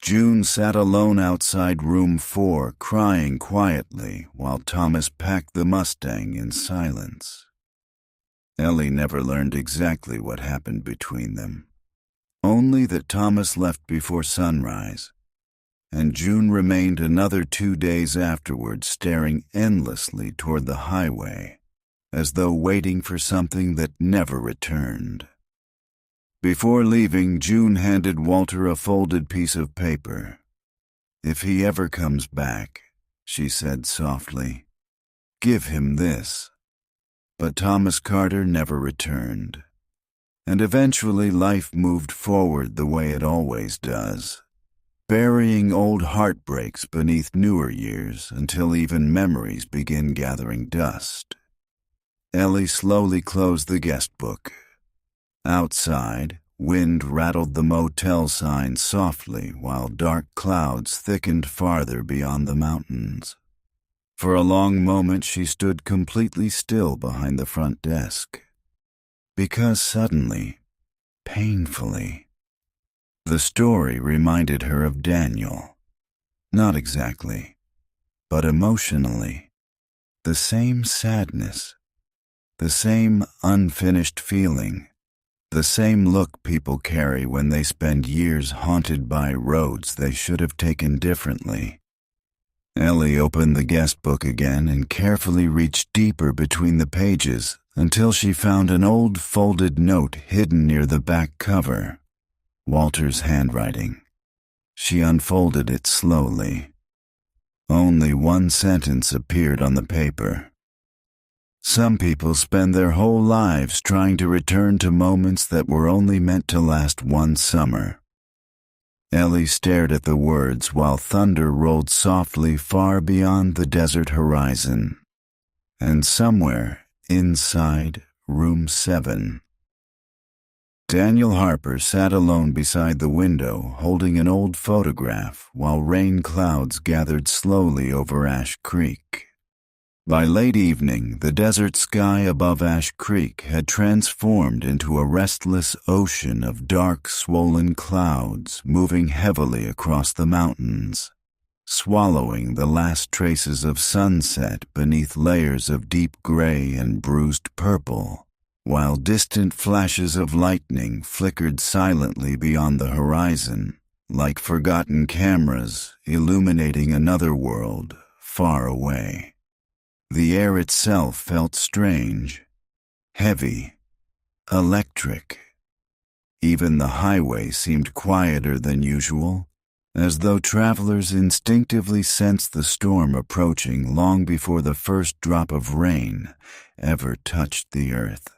June sat alone outside room 4 crying quietly while Thomas packed the Mustang in silence. Ellie never learned exactly what happened between them, only that Thomas left before sunrise, and June remained another 2 days afterward staring endlessly toward the highway, as though waiting for something that never returned. Before leaving, June handed Walter a folded piece of paper. "If he ever comes back," she said softly, "give him this." But Thomas Carter never returned, and eventually life moved forward the way it always does, burying old heartbreaks beneath newer years until even memories begin gathering dust. Ellie slowly closed the guest book. Outside, wind rattled the motel sign softly while dark clouds thickened farther beyond the mountains. For a long moment she stood completely still behind the front desk, because suddenly, painfully, the story reminded her of Daniel. Not exactly, but emotionally. the same sadness, the same unfinished feeling, the same look people carry when they spend years haunted by roads they should have taken differently. Ellie opened the guest book again and carefully reached deeper between the pages until she found an old folded note hidden near the back cover. Walter's handwriting. She unfolded it slowly. Only one sentence appeared on the paper. Some people spend their whole lives trying to return to moments that were only meant to last one summer. Ellie stared at the words while thunder rolled softly far beyond the desert horizon. And somewhere inside room 7, Daniel Harper sat alone beside the window, holding an old photograph while rain clouds gathered slowly over Ash Creek. By late evening, the desert sky above Ash Creek had transformed into a restless ocean of dark, swollen clouds moving heavily across the mountains, swallowing the last traces of sunset beneath layers of deep gray and bruised purple, while distant flashes of lightning flickered silently beyond the horizon, like forgotten cameras illuminating another world far away. The air itself felt strange, heavy, electric. Even the highway seemed quieter than usual, as though travelers instinctively sensed the storm approaching long before the first drop of rain ever touched the earth.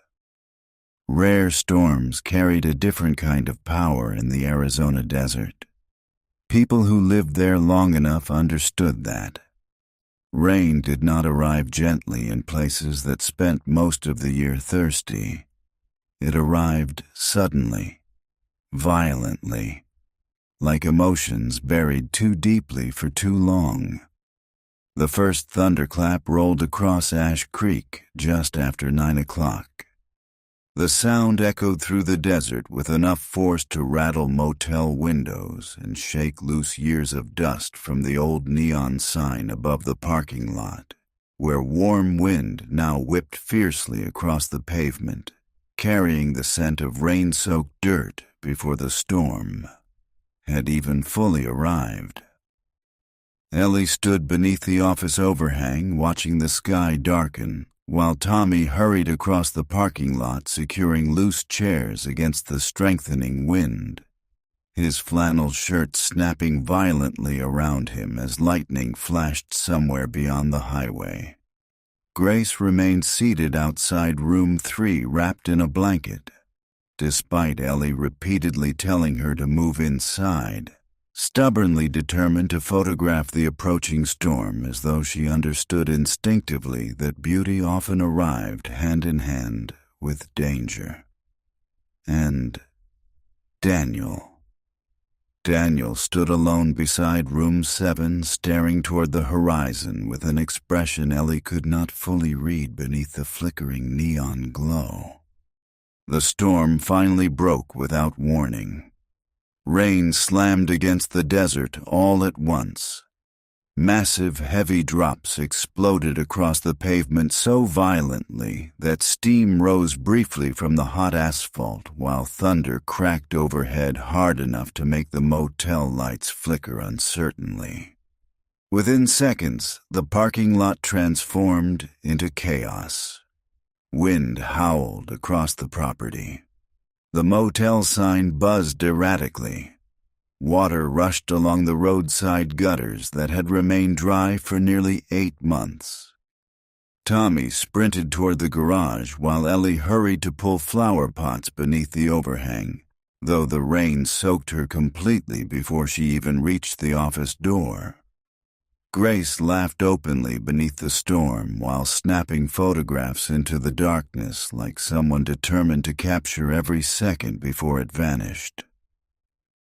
Rare storms carried a different kind of power in the Arizona desert. People who lived there long enough understood that. Rain did not arrive gently in places that spent most of the year thirsty. It arrived suddenly, violently, like emotions buried too deeply for too long. The first thunderclap rolled across Ash Creek just after 9 o'clock. The sound echoed through the desert with enough force to rattle motel windows and shake loose years of dust from the old neon sign above the parking lot, where warm wind now whipped fiercely across the pavement, carrying the scent of rain-soaked dirt before the storm had even fully arrived. Ellie stood beneath the office overhang, watching the sky darken, while Tommy hurried across the parking lot, securing loose chairs against the strengthening wind, his flannel shirt snapping violently around him as lightning flashed somewhere beyond the highway. Grace remained seated outside room 3, wrapped in a blanket, despite Ellie repeatedly telling her to move inside, stubbornly determined to photograph the approaching storm as though she understood instinctively that beauty often arrived hand in hand with danger. And Daniel. Daniel stood alone beside room 7, staring toward the horizon with an expression Ellie could not fully read beneath the flickering neon glow. The storm finally broke without warning. Rain slammed against the desert all at once. Massive, heavy drops exploded across the pavement so violently that steam rose briefly from the hot asphalt while thunder cracked overhead hard enough to make the motel lights flicker uncertainly. Within seconds, the parking lot transformed into chaos. Wind howled across the property. The motel sign buzzed erratically. Water rushed along the roadside gutters that had remained dry for nearly 8 months. Tommy sprinted toward the garage while Ellie hurried to pull flower pots beneath the overhang, though the rain soaked her completely before she even reached the office door. Grace laughed openly beneath the storm while snapping photographs into the darkness like someone determined to capture every second before it vanished.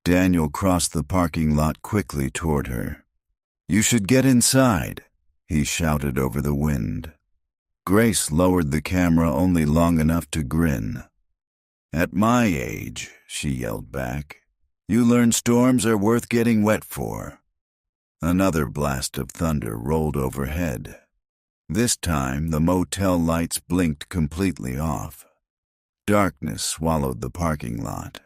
Daniel crossed the parking lot quickly toward her. "You should get inside," he shouted over the wind. Grace lowered the camera only long enough to grin. "At my age," she yelled back, "you learn storms are worth getting wet for." Another blast of thunder rolled overhead. This time, the motel lights blinked completely off. Darkness swallowed the parking lot.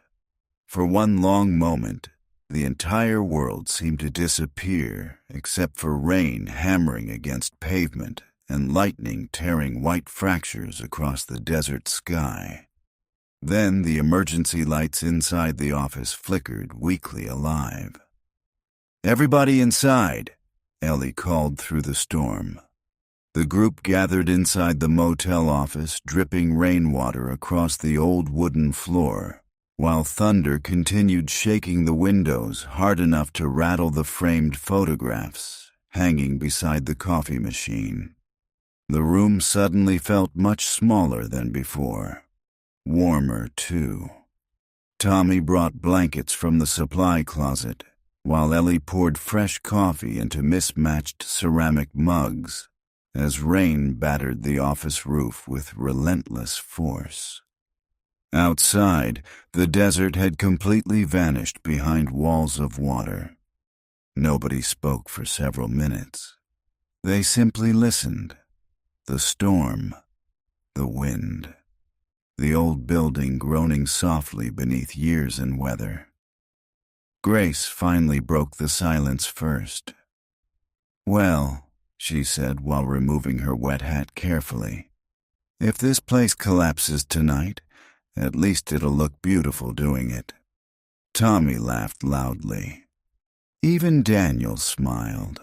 For one long moment, the entire world seemed to disappear except for rain hammering against pavement and lightning tearing white fractures across the desert sky. Then the emergency lights inside the office flickered weakly alive. "Everybody inside," Ellie called through the storm. The group gathered inside the motel office, dripping rainwater across the old wooden floor, while thunder continued shaking the windows hard enough to rattle the framed photographs hanging beside the coffee machine. The room suddenly felt much smaller than before. Warmer, too. Tommy brought blankets from the supply closet, while Ellie poured fresh coffee into mismatched ceramic mugs as rain battered the office roof with relentless force. Outside, the desert had completely vanished behind walls of water. Nobody spoke for several minutes. They simply listened. The storm, the wind, the old building groaning softly beneath years and weather. Grace finally broke the silence first. "Well," she said while removing her wet hat carefully, "if this place collapses tonight, at least it'll look beautiful doing it." Tommy laughed loudly. Even Daniel smiled.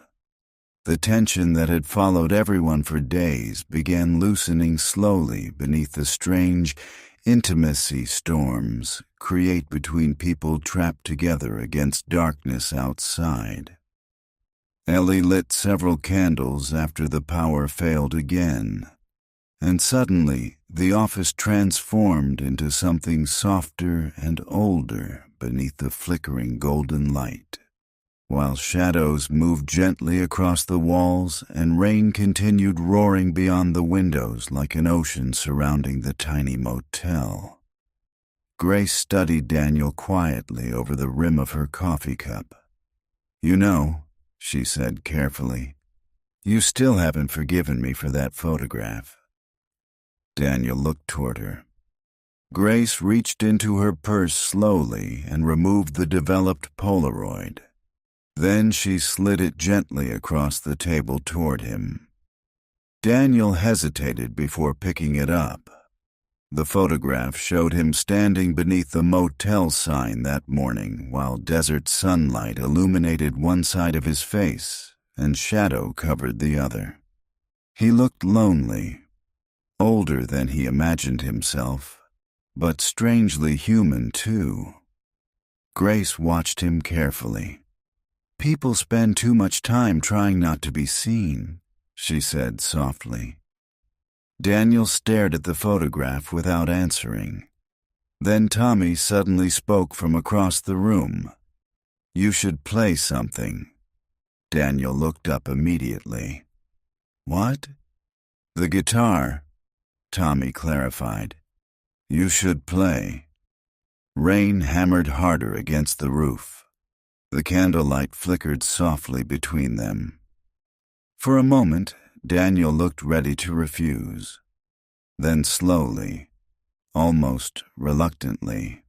The tension that had followed everyone for days began loosening slowly beneath the strange intimacy storms create between people trapped together against darkness outside. Ellie lit several candles after the power failed again, and suddenly the office transformed into something softer and older beneath the flickering golden light. While shadows moved gently across the walls and rain continued roaring beyond the windows like an ocean surrounding the tiny motel. Grace studied Daniel quietly over the rim of her coffee cup. "You know," she said carefully, "you still haven't forgiven me for that photograph." Daniel looked toward her. Grace reached into her purse slowly and removed the developed Polaroid. Then she slid it gently across the table toward him. Daniel hesitated before picking it up. The photograph showed him standing beneath the motel sign that morning while desert sunlight illuminated one side of his face and shadow covered the other. He looked lonely, older than he imagined himself, but strangely human too. Grace watched him carefully. "People spend too much time trying not to be seen," she said softly. Daniel stared at the photograph without answering. Then Tommy suddenly spoke from across the room. "You should play something." Daniel looked up immediately. "What?" "The guitar," Tommy clarified. "You should play." Rain hammered harder against the roof. The candlelight flickered softly between them. For a moment, Daniel looked ready to refuse. Then slowly, almost reluctantly,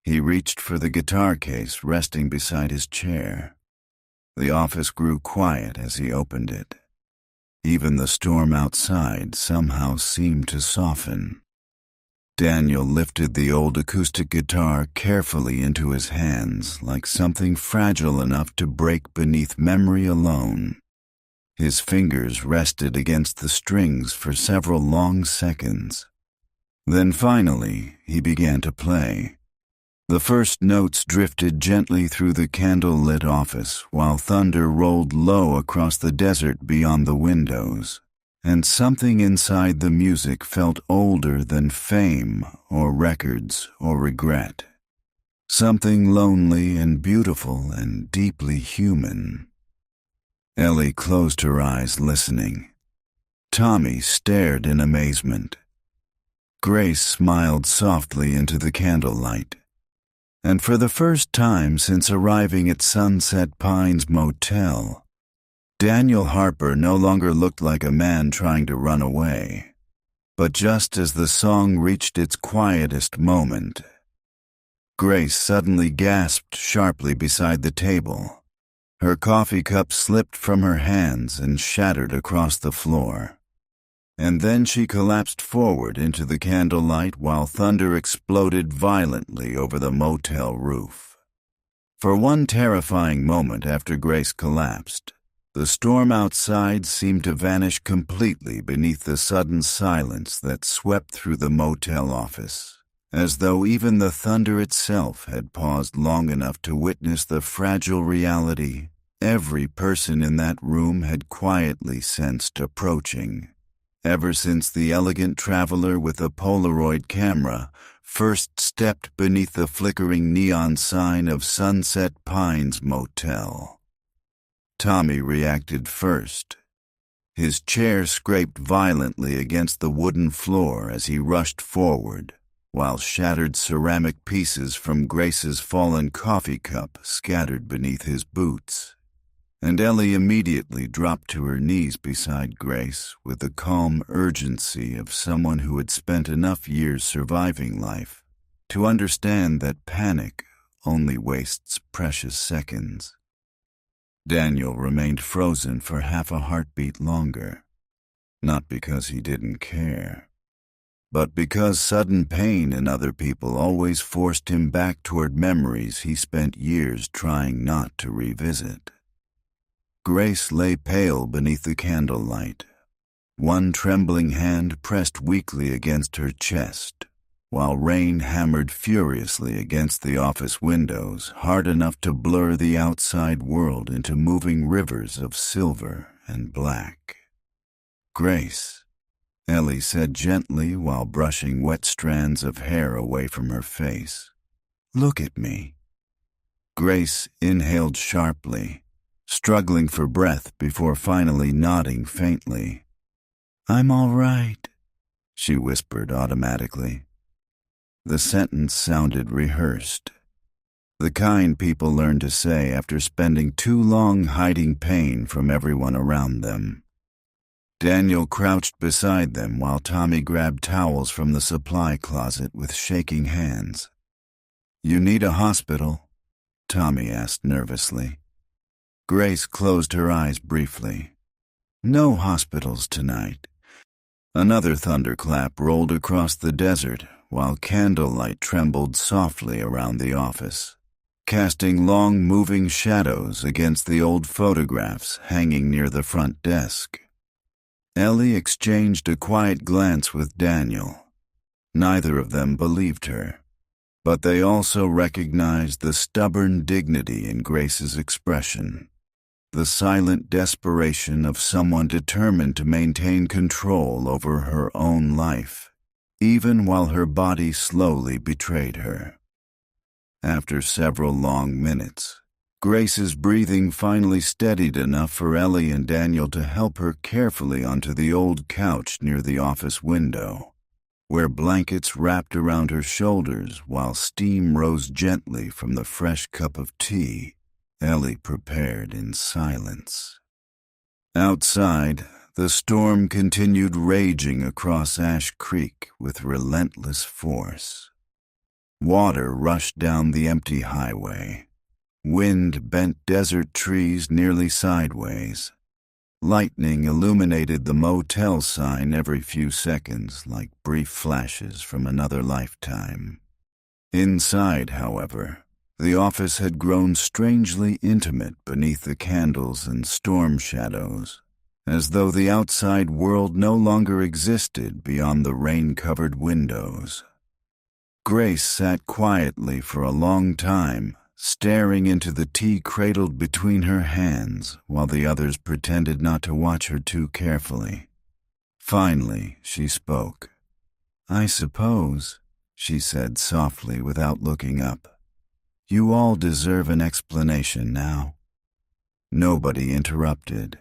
he reached for the guitar case resting beside his chair. The office grew quiet as he opened it. Even the storm outside somehow seemed to soften. Daniel lifted the old acoustic guitar carefully into his hands like something fragile enough to break beneath memory alone. His fingers rested against the strings for several long seconds. Then finally, he began to play. The first notes drifted gently through the candle-lit office while thunder rolled low across the desert beyond the windows. And something inside the music felt older than fame or records or regret. Something lonely and beautiful and deeply human. Ellie closed her eyes listening. Tommy stared in amazement. Grace smiled softly into the candlelight. And for the first time since arriving at Sunset Pines Motel, Daniel Harper no longer looked like a man trying to run away. But just as the song reached its quietest moment, Grace suddenly gasped sharply beside the table. Her coffee cup slipped from her hands and shattered across the floor. And then she collapsed forward into the candlelight while thunder exploded violently over the motel roof. For one terrifying moment after Grace collapsed, the storm outside seemed to vanish completely beneath the sudden silence that swept through the motel office, as though even the thunder itself had paused long enough to witness the fragile reality every person in that room had quietly sensed approaching, ever since the elegant traveler with a Polaroid camera first stepped beneath the flickering neon sign of Sunset Pines Motel. Tommy reacted first. His chair scraped violently against the wooden floor as he rushed forward, while shattered ceramic pieces from Grace's fallen coffee cup scattered beneath his boots. And Ellie immediately dropped to her knees beside Grace with the calm urgency of someone who had spent enough years surviving life to understand that panic only wastes precious seconds. Daniel remained frozen for half a heartbeat longer, not because he didn't care, but because sudden pain in other people always forced him back toward memories he spent years trying not to revisit. Grace lay pale beneath the candlelight, one trembling hand pressed weakly against her chest, while rain hammered furiously against the office windows, hard enough to blur the outside world into moving rivers of silver and black. "Grace," Ellie said gently while brushing wet strands of hair away from her face. "Look at me." Grace inhaled sharply, struggling for breath before finally nodding faintly. "I'm all right," she whispered automatically. The sentence sounded rehearsed, the kind people learn to say after spending too long hiding pain from everyone around them. Daniel crouched beside them while Tommy grabbed towels from the supply closet with shaking hands. "You need a hospital?" Tommy asked nervously. Grace closed her eyes briefly. "No hospitals tonight." Another thunderclap rolled across the desert while candlelight trembled softly around the office, casting long moving shadows against the old photographs hanging near the front desk. Ellie exchanged a quiet glance with Daniel. Neither of them believed her, but they also recognized the stubborn dignity in Grace's expression, the silent desperation of someone determined to maintain control over her own life, even while her body slowly betrayed her. After several long minutes, Grace's breathing finally steadied enough for Ellie and Daniel to help her carefully onto the old couch near the office window, where blankets wrapped around her shoulders while steam rose gently from the fresh cup of tea Ellie prepared in silence. Outside, the storm continued raging across Ash Creek with relentless force. Water rushed down the empty highway. Wind bent desert trees nearly sideways. Lightning illuminated the motel sign every few seconds like brief flashes from another lifetime. Inside, however, the office had grown strangely intimate beneath the candles and storm shadows, as though the outside world no longer existed beyond the rain-covered windows. Grace sat quietly for a long time, staring into the tea cradled between her hands while the others pretended not to watch her too carefully. Finally, she spoke. "I suppose," she said softly without looking up, "you all deserve an explanation now." Nobody interrupted.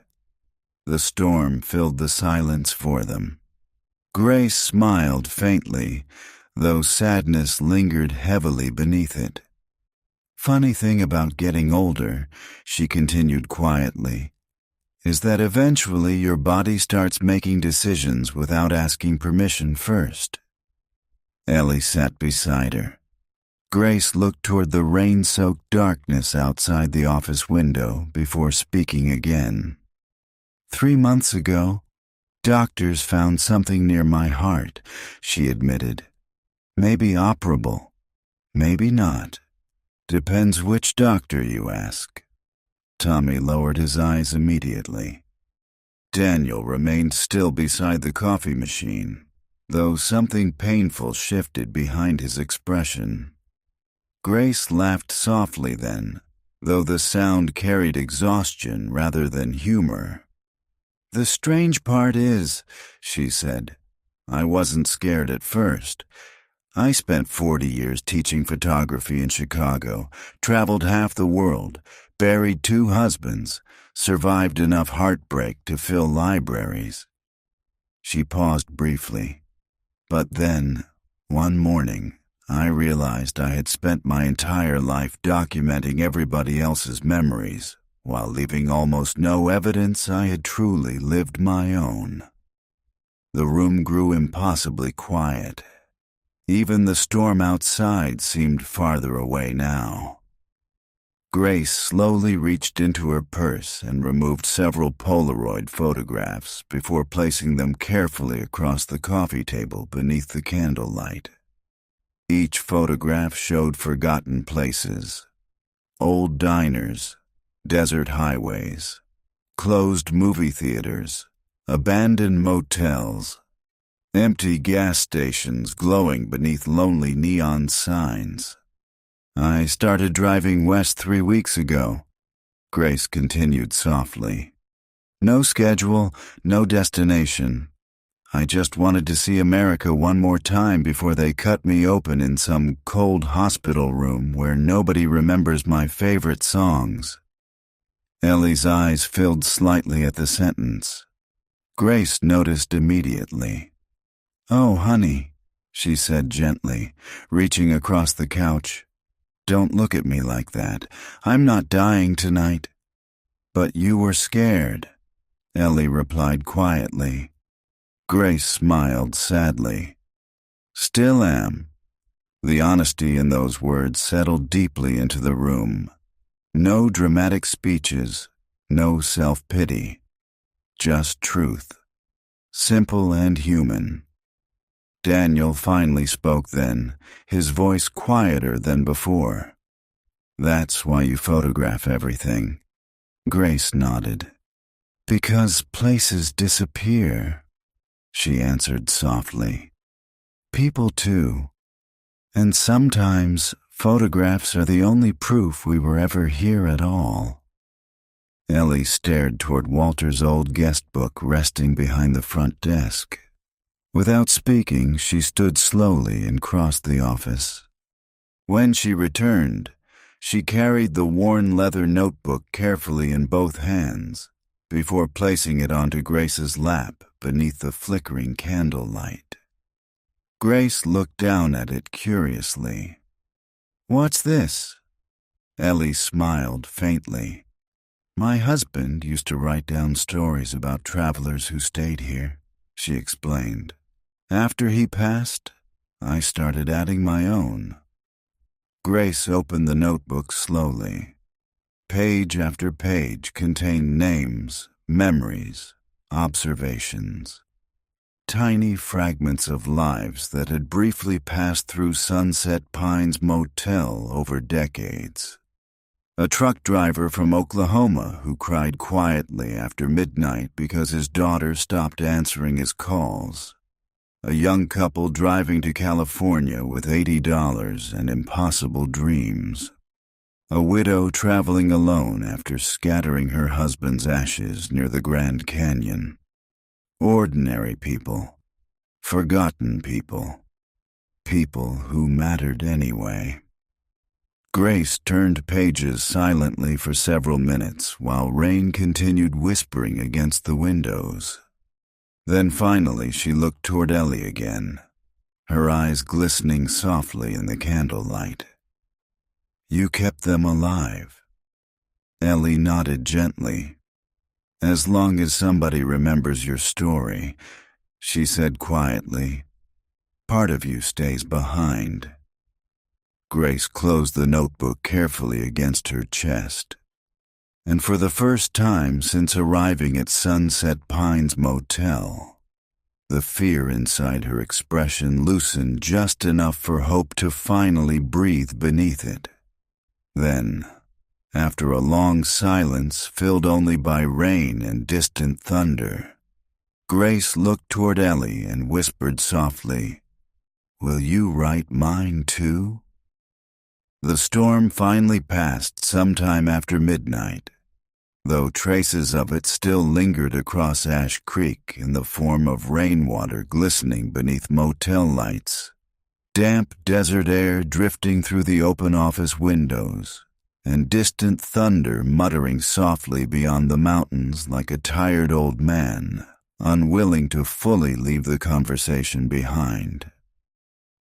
The storm filled the silence for them. Grace smiled faintly, though sadness lingered heavily beneath it. "Funny thing about getting older," she continued quietly. is that eventually your body starts making decisions without asking permission first. Ellie sat beside her. Grace looked toward the rain-soaked darkness outside the office window before speaking again. 3 months ago, doctors found something near my heart, she admitted. Maybe operable, maybe not. Depends which doctor you ask. Tommy lowered his eyes immediately. Daniel remained still beside the coffee machine, though something painful shifted behind his expression. Grace laughed softly then, though the sound carried exhaustion rather than humor. "The strange part is," she said, "I wasn't scared at first. I spent 40 years teaching photography in Chicago, traveled half the world, buried 2 husbands, survived enough heartbreak to fill libraries." She paused briefly. "But then, one morning, I realized I had spent my entire life documenting everybody else's memories, while leaving almost no evidence I had truly lived my own." The room grew impossibly quiet. Even the storm outside seemed farther away now. Grace slowly reached into her purse and removed several Polaroid photographs before placing them carefully across the coffee table beneath the candlelight. Each photograph showed forgotten places: old diners, desert highways, closed movie theaters, abandoned motels, empty gas stations glowing beneath lonely neon signs. "I started driving west 3 weeks ago," Grace continued softly. "No schedule, no destination. I just wanted to see America one more time before they cut me open in some cold hospital room where nobody remembers my favorite songs." Ellie's eyes filled slightly at the sentence. Grace noticed immediately. "Oh, honey," she said gently, reaching across the couch. "Don't look at me like that. I'm not dying tonight." "But you were scared," Ellie replied quietly. Grace smiled sadly. "Still am." The honesty in those words settled deeply into the room. No dramatic speeches, no self-pity. Just truth. Simple and human. Daniel finally spoke then, his voice quieter than before. "That's why you photograph everything." Grace nodded. "Because places disappear," she answered softly. "People too. And sometimes photographs are the only proof we were ever here at all." Ellie stared toward Walter's old guest book resting behind the front desk. Without speaking, she stood slowly and crossed the office. When she returned, she carried the worn leather notebook carefully in both hands, before placing it onto Grace's lap beneath the flickering candlelight. Grace looked down at it curiously. "What's this?" Ellie smiled faintly. "My husband used to write down stories about travelers who stayed here," she explained. "After he passed, I started adding my own." Grace opened the notebook slowly. Page after page contained names, memories, observations. Tiny fragments of lives that had briefly passed through Sunset Pines Motel over decades. A truck driver from Oklahoma who cried quietly after midnight because his daughter stopped answering his calls. A young couple driving to California with $80 and impossible dreams. A widow traveling alone after scattering her husband's ashes near the Grand Canyon. Ordinary people. Forgotten people. People who mattered anyway. Grace turned pages silently for several minutes while rain continued whispering against the windows. Then finally she looked toward Ellie again, her eyes glistening softly in the candlelight. "You kept them alive." Ellie nodded gently. As long as somebody remembers your story, she said quietly, part of you stays behind. Grace closed the notebook carefully against her chest. And for the first time since arriving at Sunset Pines Motel, the fear inside her expression loosened just enough for hope to finally breathe beneath it. Then, after a long silence filled only by rain and distant thunder, Grace looked toward Ellie and whispered softly, "Will you write mine too?" The storm finally passed sometime after midnight, though traces of it still lingered across Ash Creek in the form of rainwater glistening beneath motel lights, damp desert air drifting through the open office windows, and distant thunder muttering softly beyond the mountains like a tired old man, unwilling to fully leave the conversation behind.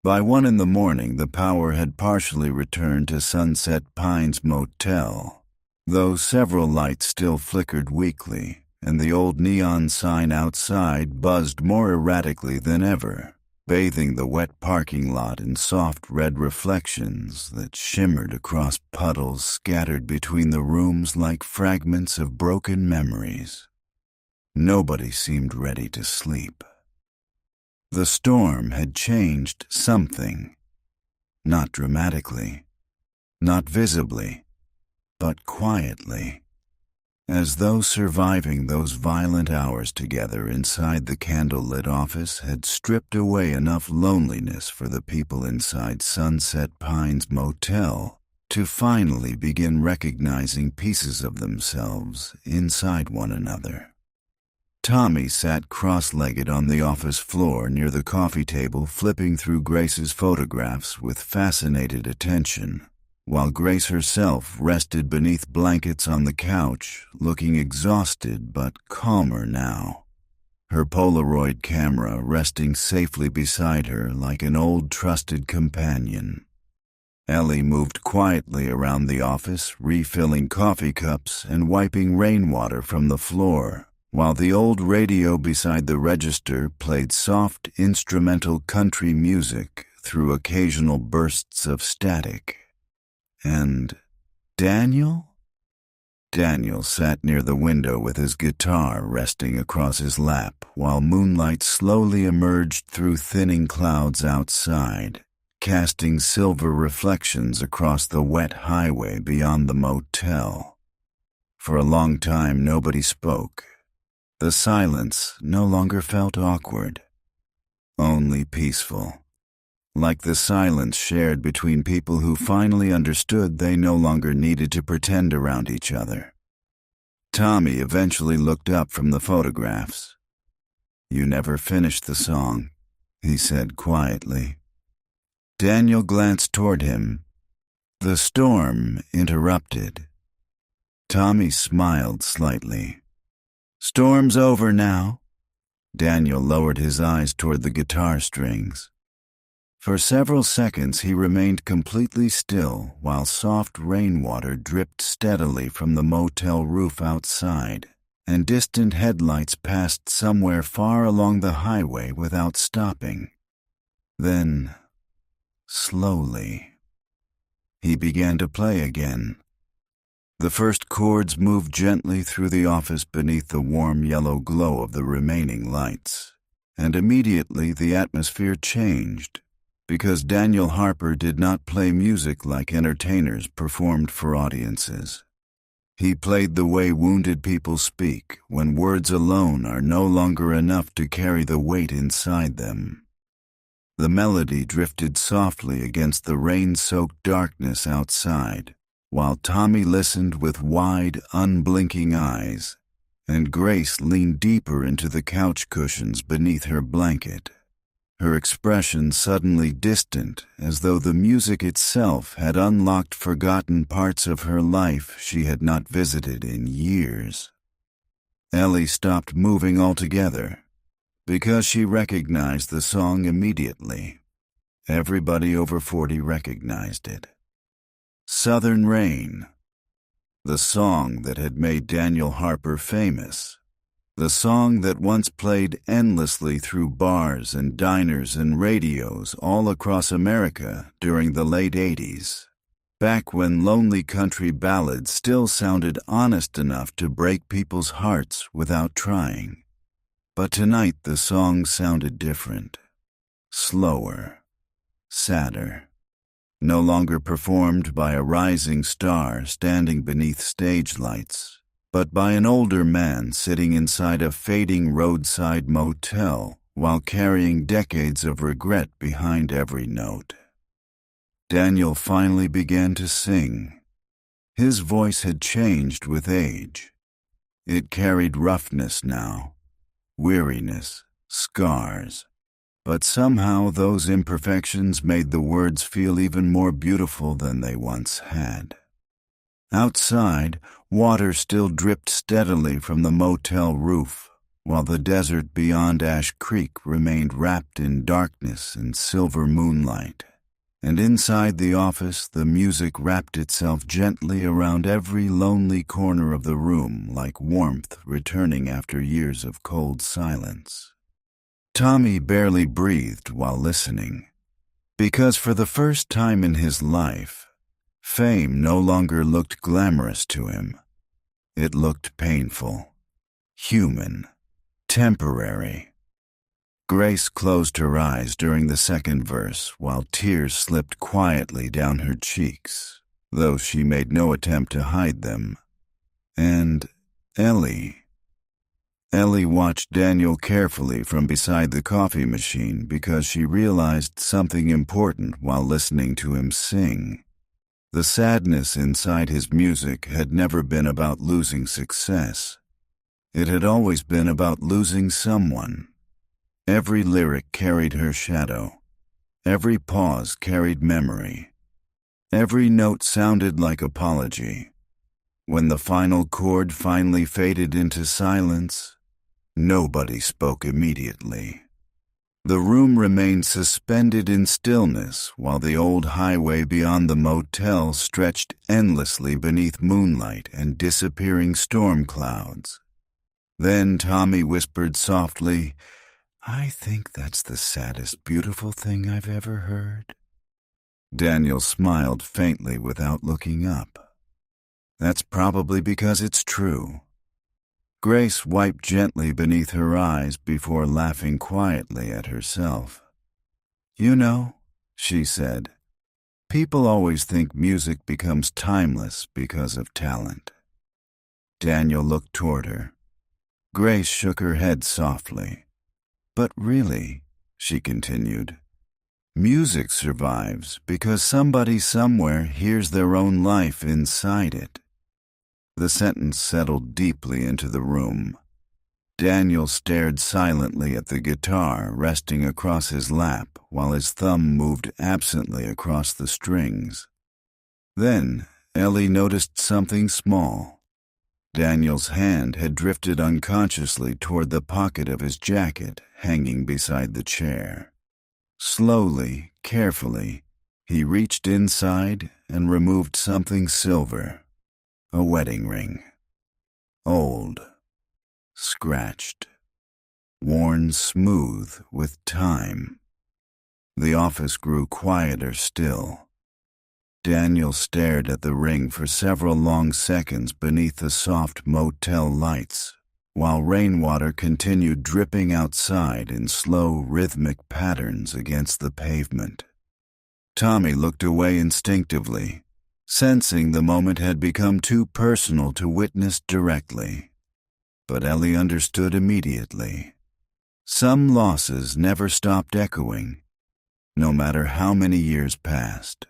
By 1 in the morning, the power had partially returned to Sunset Pines Motel, though several lights still flickered weakly, and the old neon sign outside buzzed more erratically than ever, bathing the wet parking lot in soft red reflections that shimmered across puddles scattered between the rooms like fragments of broken memories. Nobody seemed ready to sleep. The storm had changed something, not dramatically, not visibly, but quietly, as though surviving those violent hours together inside the candlelit office had stripped away enough loneliness for the people inside Sunset Pines Motel to finally begin recognizing pieces of themselves inside one another. Tommy sat cross-legged on the office floor near the coffee table, flipping through Grace's photographs with fascinated attention, while Grace herself rested beneath blankets on the couch, looking exhausted but calmer now, her Polaroid camera resting safely beside her like an old trusted companion. Ellie moved quietly around the office, refilling coffee cups and wiping rainwater from the floor, while the old radio beside the register played soft instrumental country music through occasional bursts of static. And Daniel? Daniel sat near the window with his guitar resting across his lap while moonlight slowly emerged through thinning clouds outside, casting silver reflections across the wet highway beyond the motel. For a long time nobody spoke. The silence no longer felt awkward, only peaceful, like the silence shared between people who finally understood they no longer needed to pretend around each other. Tommy eventually looked up from the photographs. "You never finished the song," he said quietly. Daniel glanced toward him. The storm interrupted. Tommy smiled slightly. "Storm's over now." Daniel lowered his eyes toward the guitar strings. For several seconds he remained completely still while soft rainwater dripped steadily from the motel roof outside, and distant headlights passed somewhere far along the highway without stopping. Then, slowly, he began to play again. The first chords moved gently through the office beneath the warm yellow glow of the remaining lights, and immediately the atmosphere changed, because Daniel Harper did not play music like entertainers performed for audiences. He played the way wounded people speak when words alone are no longer enough to carry the weight inside them. The melody drifted softly against the rain-soaked darkness outside, while Tommy listened with wide, unblinking eyes, and Grace leaned deeper into the couch cushions beneath her blanket, her expression suddenly distant, as though the music itself had unlocked forgotten parts of her life she had not visited in years. Ellie stopped moving altogether, because she recognized the song immediately. Everybody over 40 recognized it. Southern Rain. The song that had made Daniel Harper famous. The song that once played endlessly through bars and diners and radios all across America during the late 80s. Back when lonely country ballads still sounded honest enough to break people's hearts without trying. But tonight the song sounded different. Slower. Sadder. No longer performed by a rising star standing beneath stage lights, but by an older man sitting inside a fading roadside motel while carrying decades of regret behind every note. Daniel finally began to sing. His voice had changed with age. It carried roughness now, weariness, scars. But somehow those imperfections made the words feel even more beautiful than they once had. Outside, water still dripped steadily from the motel roof, while the desert beyond Ash Creek remained wrapped in darkness and silver moonlight. And inside the office, the music wrapped itself gently around every lonely corner of the room like warmth returning after years of cold silence. Tommy barely breathed while listening, because for the first time in his life, fame no longer looked glamorous to him. It looked painful, human, temporary. Grace closed her eyes during the second verse while tears slipped quietly down her cheeks, though she made no attempt to hide them. And Ellie watched Daniel carefully from beside the coffee machine because she realized something important while listening to him sing. The sadness inside his music had never been about losing success. It had always been about losing someone. Every lyric carried her shadow. Every pause carried memory. Every note sounded like apology. When the final chord finally faded into silence, nobody spoke immediately. The room remained suspended in stillness while the old highway beyond the motel stretched endlessly beneath moonlight and disappearing storm clouds. Then Tommy whispered softly, "I think that's the saddest, beautiful thing I've ever heard." Daniel smiled faintly without looking up. "That's probably because it's true." Grace wiped gently beneath her eyes before laughing quietly at herself. "You know," she said, "people always think music becomes timeless because of talent." Daniel looked toward her. Grace shook her head softly. "But really," she continued, "music survives because somebody somewhere hears their own life inside it." The sentence settled deeply into the room. Daniel stared silently at the guitar resting across his lap while his thumb moved absently across the strings. Then Ellie noticed something small. Daniel's hand had drifted unconsciously toward the pocket of his jacket hanging beside the chair. Slowly, carefully, he reached inside and removed something silver. A wedding ring. Old. Scratched. Worn smooth with time. The office grew quieter still. Daniel stared at the ring for several long seconds beneath the soft motel lights, while rainwater continued dripping outside in slow, rhythmic patterns against the pavement. Tommy looked away instinctively, sensing the moment had become too personal to witness directly. But Ellie understood immediately. Some losses never stopped echoing, no matter how many years passed.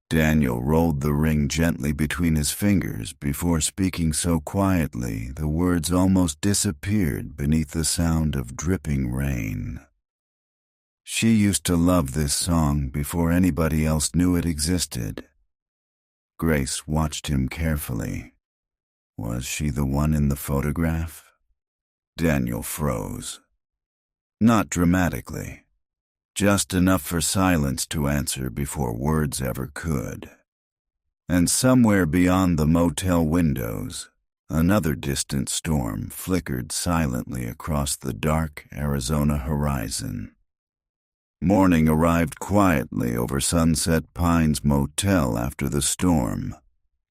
Daniel rolled the ring gently between his fingers before speaking so quietly the words almost disappeared beneath the sound of dripping rain. She used to love this song before anybody else knew it existed. Grace watched him carefully. Was she the one in the photograph? Daniel froze. Not dramatically. Just enough for silence to answer before words ever could. And somewhere beyond the motel windows, another distant storm flickered silently across the dark Arizona horizon. Morning arrived quietly over Sunset Pines Motel after the storm,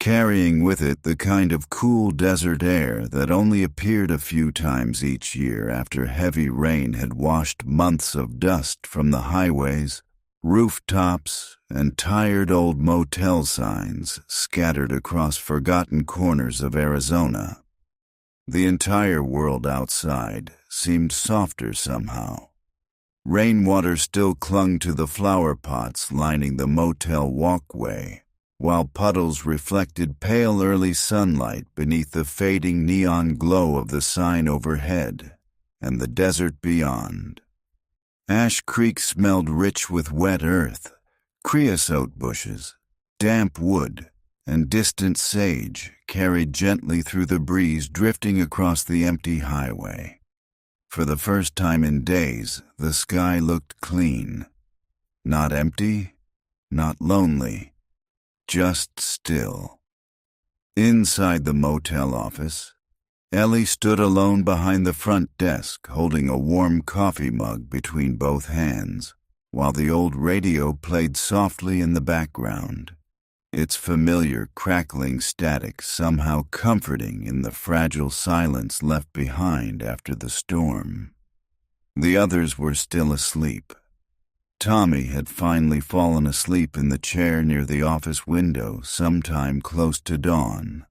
carrying with it the kind of cool desert air that only appeared a few times each year after heavy rain had washed months of dust from the highways, rooftops, and tired old motel signs scattered across forgotten corners of Arizona. The entire world outside seemed softer somehow. Rainwater still clung to the flower pots lining the motel walkway, while puddles reflected pale early sunlight beneath the fading neon glow of the sign overhead and the desert beyond. Ash Creek smelled rich with wet earth, creosote bushes, damp wood, and distant sage carried gently through the breeze drifting across the empty highway. For the first time in days, the sky looked clean. Not empty, not lonely, just still. Inside the motel office, Ellie stood alone behind the front desk, holding a warm coffee mug between both hands, while the old radio played softly in the background, its familiar crackling static somehow comforting in the fragile silence left behind after the storm. The others were still asleep. Tommy had finally fallen asleep in the chair near the office window sometime close to dawn.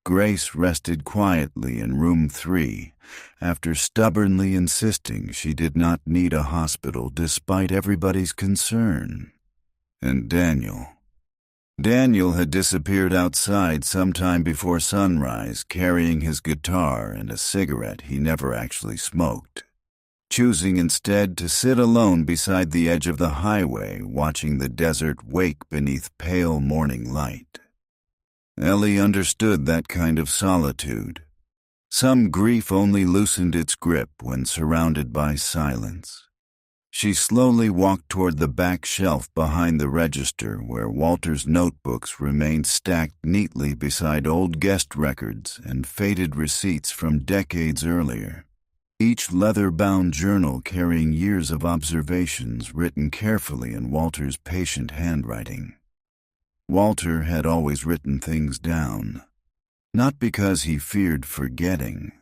Grace rested quietly in room 3 after stubbornly insisting she did not need a hospital despite everybody's concern. And Daniel had disappeared outside sometime before sunrise, carrying his guitar and a cigarette he never actually smoked, choosing instead to sit alone beside the edge of the highway, watching the desert wake beneath pale morning light. Ellie understood that kind of solitude. Some grief only loosened its grip when surrounded by silence. She slowly walked toward the back shelf behind the register where Walter's notebooks remained stacked neatly beside old guest records and faded receipts from decades earlier, each leather-bound journal carrying years of observations written carefully in Walter's patient handwriting. Walter had always written things down, not because he feared forgetting,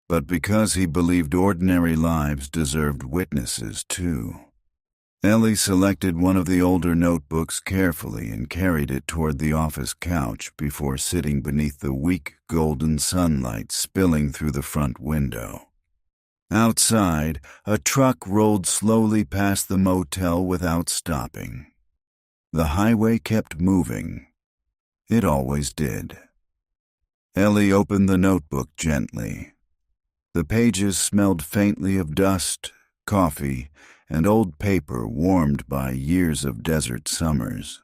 but because he believed ordinary lives deserved witnesses too. Ellie selected one of the older notebooks carefully and carried it toward the office couch before sitting beneath the weak golden sunlight spilling through the front window. Outside, a truck rolled slowly past the motel without stopping. The highway kept moving. It always did. Ellie opened the notebook gently. The pages smelled faintly of dust, coffee, and old paper warmed by years of desert summers.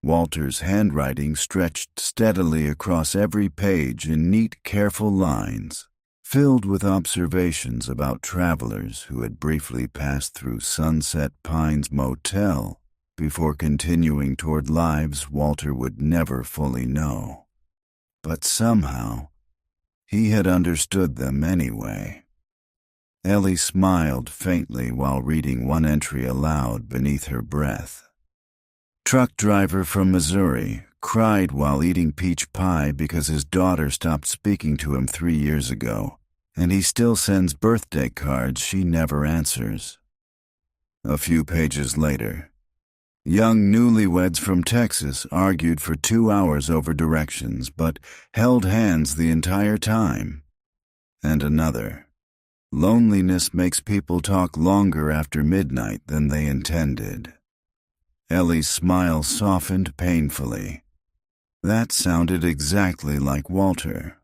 Walter's handwriting stretched steadily across every page in neat, careful lines, filled with observations about travelers who had briefly passed through Sunset Pines Motel before continuing toward lives Walter would never fully know. But somehow, he had understood them anyway. Ellie smiled faintly while reading one entry aloud beneath her breath. Truck driver from Missouri cried while eating peach pie because his daughter stopped speaking to him 3 years ago, and he still sends birthday cards she never answers. A few pages later, young newlyweds from Texas argued for 2 hours over directions, but held hands the entire time. And another. Loneliness makes people talk longer after midnight than they intended. Ellie's smile softened painfully. That sounded exactly like Walter.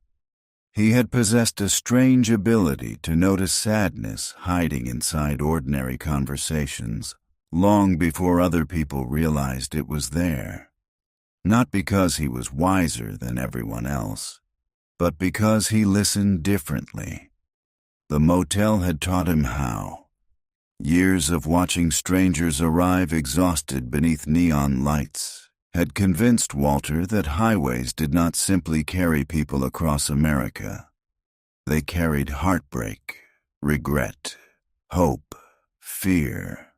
He had possessed a strange ability to notice sadness hiding inside ordinary conversations, long before other people realized it was there. Not because he was wiser than everyone else, but because he listened differently. The motel had taught him how. Years of watching strangers arrive exhausted beneath neon lights, had convinced Walter that highways did not simply carry people across America. They carried heartbreak, regret, hope, fear.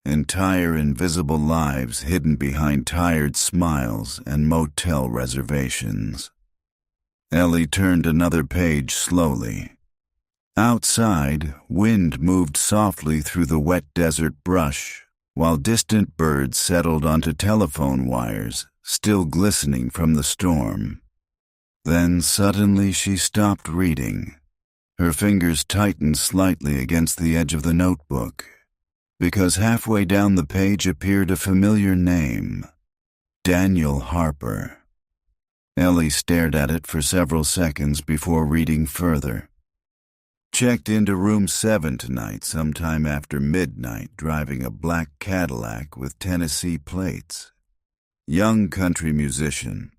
Entire invisible lives hidden behind tired smiles and motel reservations. Ellie turned another page slowly. Outside, wind moved softly through the wet desert brush, while distant birds settled onto telephone wires, still glistening from the storm. Then suddenly she stopped reading. Her fingers tightened slightly against the edge of the notebook, because halfway down the page appeared a familiar name, Daniel Harper. Ellie stared at it for several seconds before reading further. Checked into room 7 tonight sometime after midnight, driving a black Cadillac with Tennessee plates. Young country musician.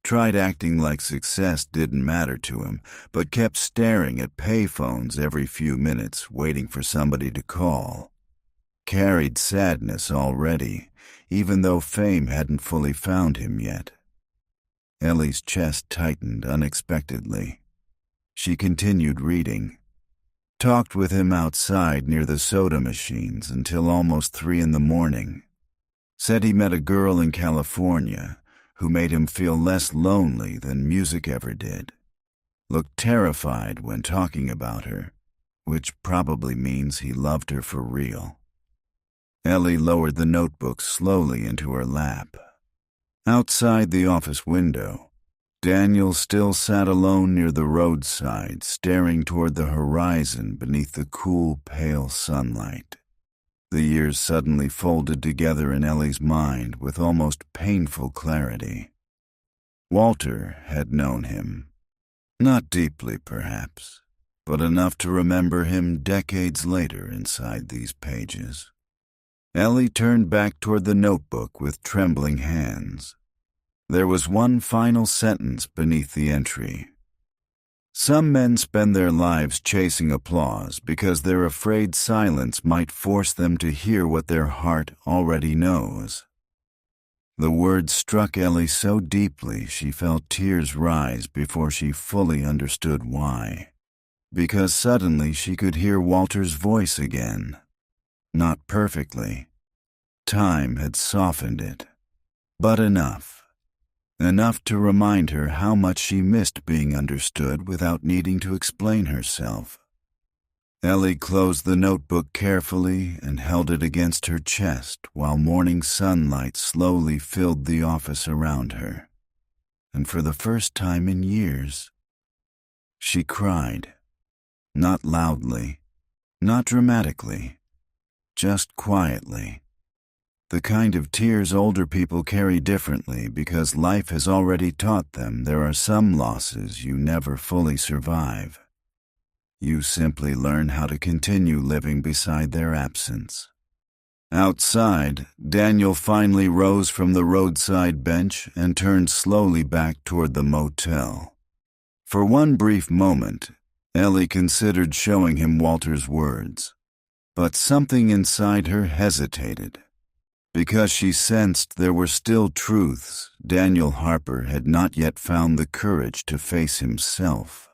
Tried acting like success didn't matter to him, but kept staring at payphones every few minutes, waiting for somebody to call. Carried sadness already, even though fame hadn't fully found him yet. Ellie's chest tightened unexpectedly. She continued reading. Talked with him outside near the soda machines until almost 3 a.m. Said he met a girl in California who made him feel less lonely than music ever did. Looked terrified when talking about her, which probably means he loved her for real. Ellie lowered the notebook slowly into her lap. Outside the office window, Daniel still sat alone near the roadside, staring toward the horizon beneath the cool, pale sunlight. The years suddenly folded together in Ellie's mind with almost painful clarity. Walter had known him. Not deeply, perhaps, but enough to remember him decades later inside these pages. Ellie turned back toward the notebook with trembling hands. There was one final sentence beneath the entry. Some men spend their lives chasing applause because they're afraid silence might force them to hear what their heart already knows. The words struck Ellie so deeply she felt tears rise before she fully understood why. Because suddenly she could hear Walter's voice again. Not perfectly. Time had softened it. But enough. Enough to remind her how much she missed being understood without needing to explain herself. Ellie closed the notebook carefully and held it against her chest while morning sunlight slowly filled the office around her. And for the first time in years, she cried. Not loudly, not dramatically, just quietly. The kind of tears older people carry differently because life has already taught them there are some losses you never fully survive. You simply learn how to continue living beside their absence. Outside, Daniel finally rose from the roadside bench and turned slowly back toward the motel. For one brief moment, Ellie considered showing him Walter's words, but something inside her hesitated. Because she sensed there were still truths Daniel Harper had not yet found the courage to face himself.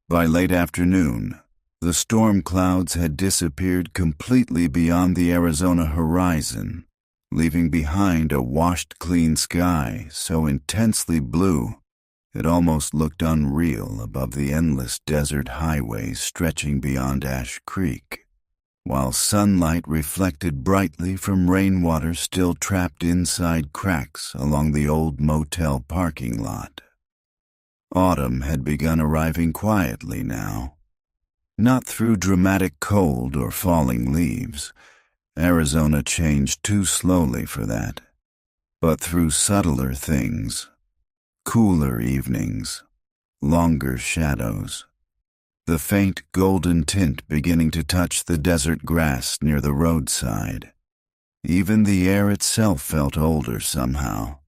By late afternoon, the storm clouds had disappeared completely beyond the Arizona horizon, leaving behind a washed-clean sky so intensely blue it almost looked unreal above the endless desert highways stretching beyond Ash Creek, while sunlight reflected brightly from rainwater still trapped inside cracks along the old motel parking lot. Autumn had begun arriving quietly now. Not through dramatic cold or falling leaves. Arizona changed too slowly for that. But through subtler things. Cooler evenings. Longer shadows. The faint golden tint beginning to touch the desert grass near the roadside. Even the air itself felt older somehow.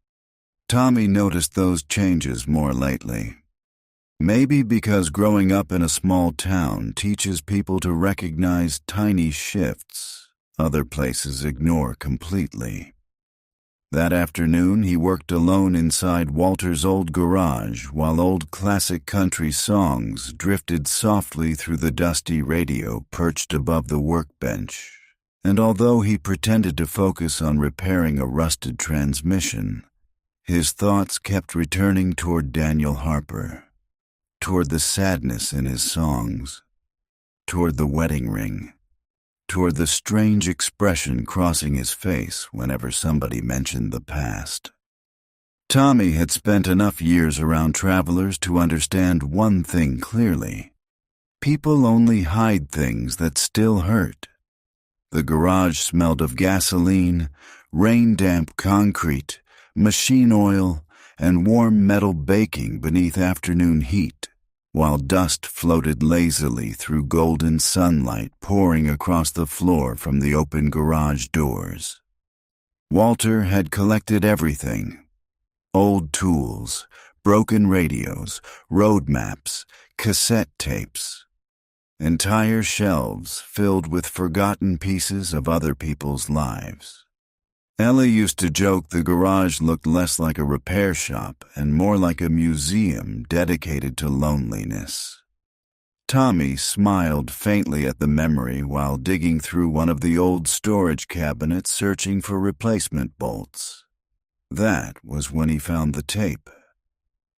Tommy noticed those changes more lately. Maybe because growing up in a small town teaches people to recognize tiny shifts other places ignore completely. That afternoon, he worked alone inside Walter's old garage while old classic country songs drifted softly through the dusty radio perched above the workbench. And although he pretended to focus on repairing a rusted transmission, his thoughts kept returning toward Daniel Harper, toward the sadness in his songs, toward the wedding ring, toward the strange expression crossing his face whenever somebody mentioned the past. Tommy had spent enough years around travelers to understand one thing clearly. People only hide things that still hurt. The garage smelled of gasoline, rain-damp concrete, machine oil, and warm metal baking beneath afternoon heat, while dust floated lazily through golden sunlight pouring across the floor from the open garage doors. Walter had collected everything: old tools, broken radios, road maps, cassette tapes. Entire shelves filled with forgotten pieces of other people's lives. Ellie used to joke the garage looked less like a repair shop and more like a museum dedicated to loneliness. Tommy smiled faintly at the memory while digging through one of the old storage cabinets searching for replacement bolts. That was when he found the tape.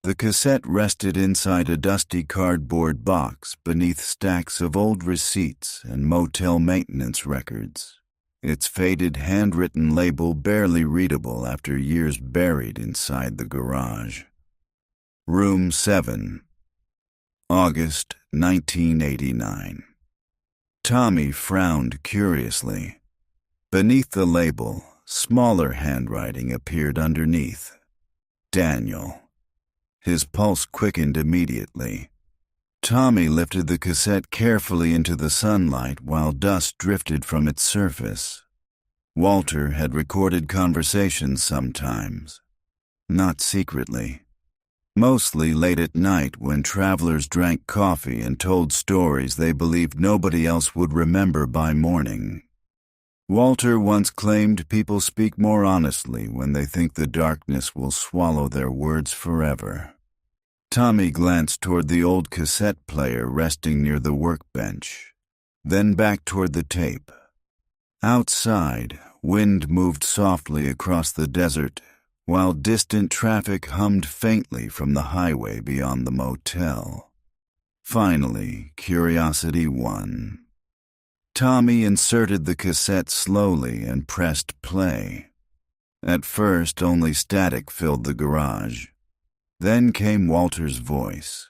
The cassette rested inside a dusty cardboard box beneath stacks of old receipts and motel maintenance records, its faded handwritten label barely readable after years buried inside the garage. Room 7, August 1989. Tommy frowned curiously. Beneath the label, smaller handwriting appeared underneath. Daniel. His pulse quickened immediately. Tommy lifted the cassette carefully into the sunlight while dust drifted from its surface. Walter had recorded conversations sometimes, not secretly. Mostly late at night when travelers drank coffee and told stories they believed nobody else would remember by morning. Walter once claimed people speak more honestly when they think the darkness will swallow their words forever. Tommy glanced toward the old cassette player resting near the workbench, then back toward the tape. Outside, wind moved softly across the desert, while distant traffic hummed faintly from the highway beyond the motel. Finally, curiosity won. Tommy inserted the cassette slowly and pressed play. At first, only static filled the garage. Then came Walter's voice,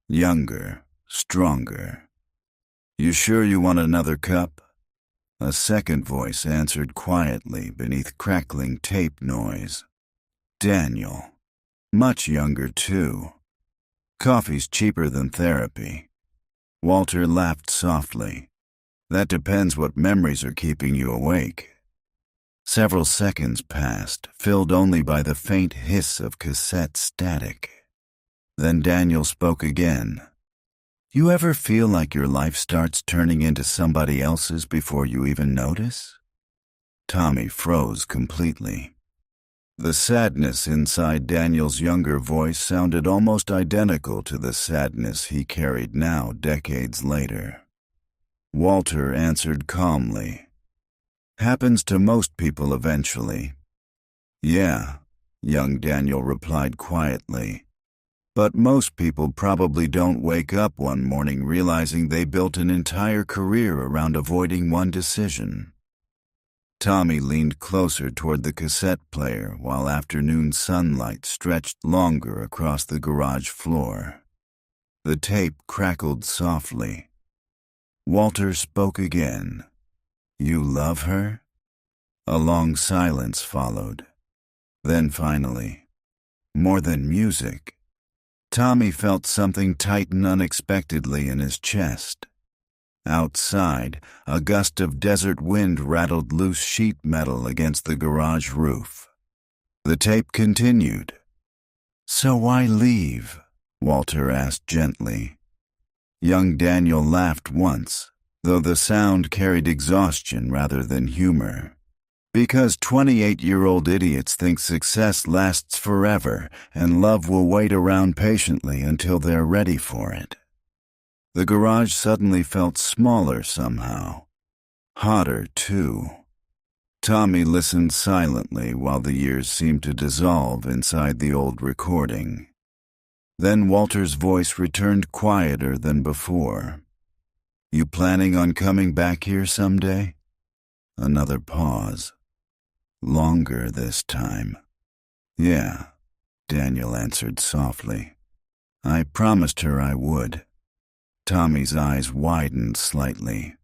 younger, stronger. "You sure you want another cup?" A second voice answered quietly beneath crackling tape noise. Daniel. Much younger, too. "Coffee's cheaper than therapy." Walter laughed softly. "That depends what memories are keeping you awake." Several seconds passed, filled only by the faint hiss of cassette static. Then Daniel spoke again. "You ever feel like your life starts turning into somebody else's before you even notice?" Tommy froze completely. The sadness inside Daniel's younger voice sounded almost identical to the sadness he carried now, decades later. Walter answered calmly. "Happens to most people eventually." "Yeah," young Daniel replied quietly. "But most people probably don't wake up one morning realizing they built an entire career around avoiding one decision." Tommy leaned closer toward the cassette player while afternoon sunlight stretched longer across the garage floor. The tape crackled softly. Walter spoke again. "You love her?" A long silence followed. Then finally, "More than music." Tommy felt something tighten unexpectedly in his chest. Outside, a gust of desert wind rattled loose sheet metal against the garage roof. The tape continued. "So why leave?" Walter asked gently. Young Daniel laughed once, though the sound carried exhaustion rather than humor. Because 28-year-old idiots think success lasts forever and love will wait around patiently until they're ready for it. The garage suddenly felt smaller somehow. Hotter, too. Tommy listened silently while the years seemed to dissolve inside the old recording. Then Walter's voice returned quieter than before. "You planning on coming back here someday?" Another pause. Longer this time. "Yeah," Daniel answered softly. "I promised her I would." Tommy's eyes widened slightly.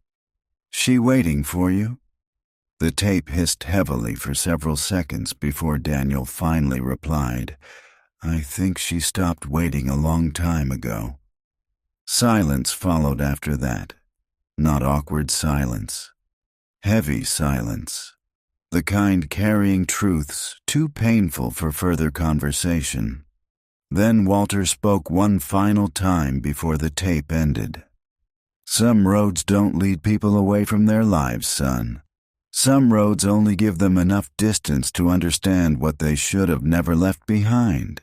"She waiting for you?" The tape hissed heavily for several seconds before Daniel finally replied, "I think she stopped waiting a long time ago." Silence followed after that. Not awkward silence. Heavy silence. The kind carrying truths too painful for further conversation. Then Walter spoke one final time before the tape ended. "Some roads don't lead people away from their lives, son. Some roads only give them enough distance to understand what they should have never left behind."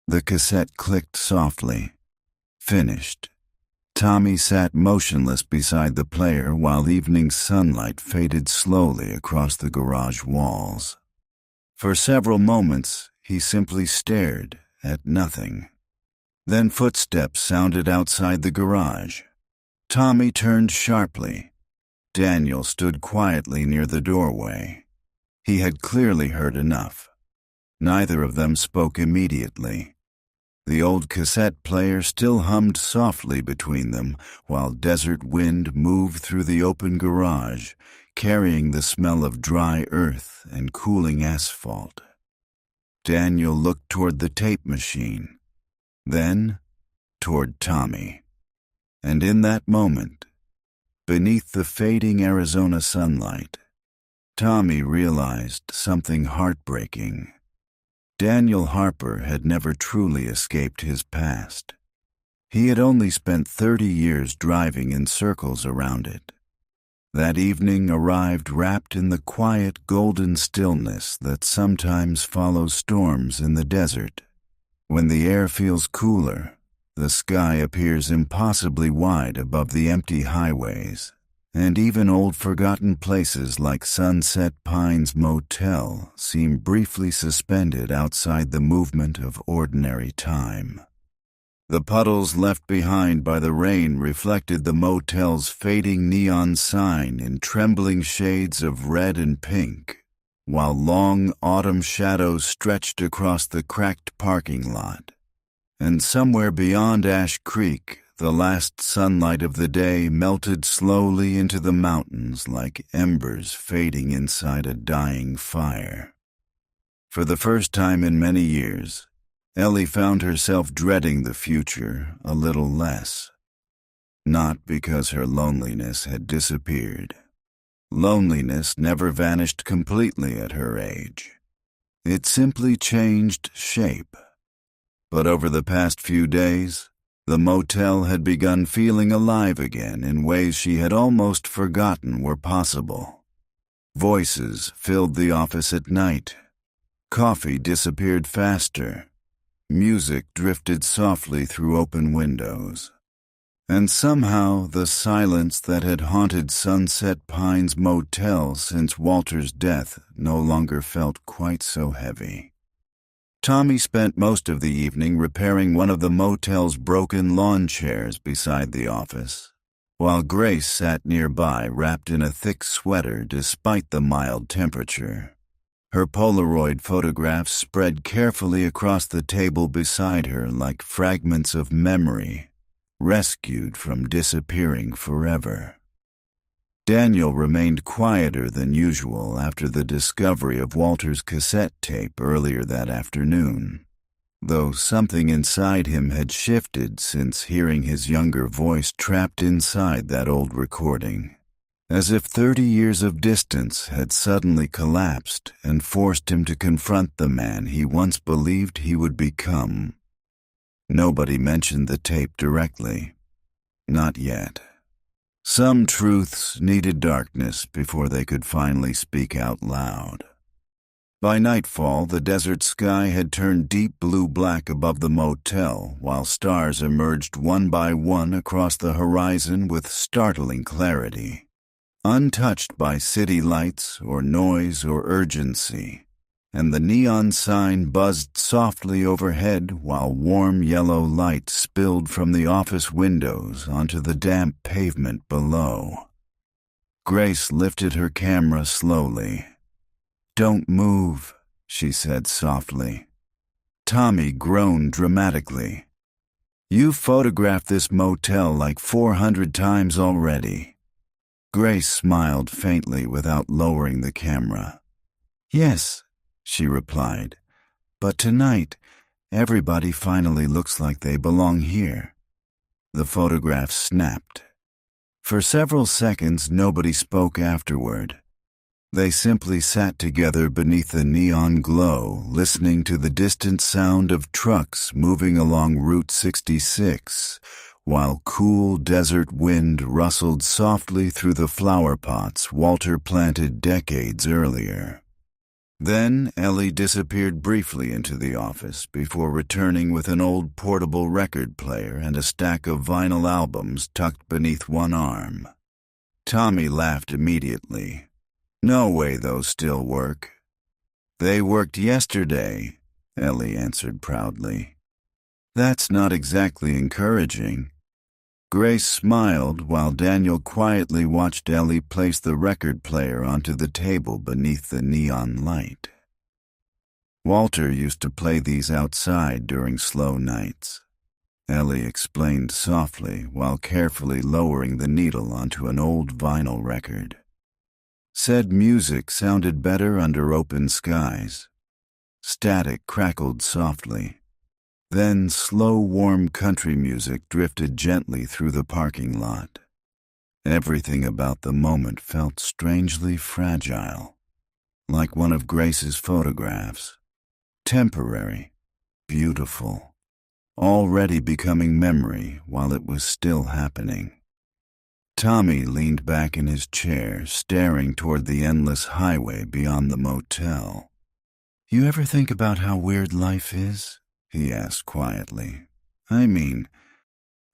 The cassette clicked softly. Finished. Tommy sat motionless beside the player while evening sunlight faded slowly across the garage walls. For several moments, he simply stared at nothing. Then footsteps sounded outside the garage. Tommy turned sharply. Daniel stood quietly near the doorway. He had clearly heard enough. Neither of them spoke immediately. The old cassette player still hummed softly between them while desert wind moved through the open garage, carrying the smell of dry earth and cooling asphalt. Daniel looked toward the tape machine, then toward Tommy. And in that moment, beneath the fading Arizona sunlight, Tommy realized something heartbreaking. Daniel Harper had never truly escaped his past. He had only spent 30 years driving in circles around it. That evening arrived wrapped in the quiet golden stillness that sometimes follows storms in the desert. When the air feels cooler, the sky appears impossibly wide above the empty highways, and even old forgotten places like Sunset Pines Motel seem briefly suspended outside the movement of ordinary time. The puddles left behind by the rain reflected the motel's fading neon sign in trembling shades of red and pink, while long autumn shadows stretched across the cracked parking lot. And somewhere beyond Ash Creek, the last sunlight of the day melted slowly into the mountains like embers fading inside a dying fire. For the first time in many years, Ellie found herself dreading the future a little less. Not because her loneliness had disappeared. Loneliness never vanished completely at her age. It simply changed shape. But over the past few days, the motel had begun feeling alive again in ways she had almost forgotten were possible. Voices filled the office at night. Coffee disappeared faster. Music drifted softly through open windows. And somehow the silence that had haunted Sunset Pines Motel since Walter's death no longer felt quite so heavy. Tommy spent most of the evening repairing one of the motel's broken lawn chairs beside the office, while Grace sat nearby wrapped in a thick sweater despite the mild temperature. Her Polaroid photographs spread carefully across the table beside her like fragments of memory, rescued from disappearing forever. Daniel remained quieter than usual after the discovery of Walter's cassette tape earlier that afternoon, though something inside him had shifted since hearing his younger voice trapped inside that old recording. As if 30 years of distance had suddenly collapsed and forced him to confront the man he once believed he would become. Nobody mentioned the tape directly. Not yet. Some truths needed darkness before they could finally speak out loud. By nightfall, the desert sky had turned deep blue-black above the motel, while stars emerged one by one across the horizon with startling clarity. Untouched by city lights or noise or urgency, and the neon sign buzzed softly overhead while warm yellow light spilled from the office windows onto the damp pavement below. Grace lifted her camera slowly. "Don't move," she said softly. Tommy groaned dramatically. "You've photographed this motel like 400 times already." Grace smiled faintly without lowering the camera. "Yes," she replied, "but tonight, everybody finally looks like they belong here." The photograph snapped. For several seconds, nobody spoke afterward. They simply sat together beneath the neon glow, listening to the distant sound of trucks moving along Route 66, while cool desert wind rustled softly through the flower pots Walter planted decades earlier. Then Ellie disappeared briefly into the office before returning with an old portable record player and a stack of vinyl albums tucked beneath one arm. Tommy laughed immediately. "No way those still work." "They worked yesterday," Ellie answered proudly. "That's not exactly encouraging." Grace smiled while Daniel quietly watched Ellie place the record player onto the table beneath the neon light. "Walter used to play these outside during slow nights," Ellie explained softly while carefully lowering the needle onto an old vinyl record. "Said music sounded better under open skies." Static crackled softly. Then slow, warm country music drifted gently through the parking lot. Everything about the moment felt strangely fragile, like one of Grace's photographs. Temporary, beautiful, already becoming memory while it was still happening. Tommy leaned back in his chair, staring toward the endless highway beyond the motel. "You ever think about how weird life is?" he asked quietly. "I mean,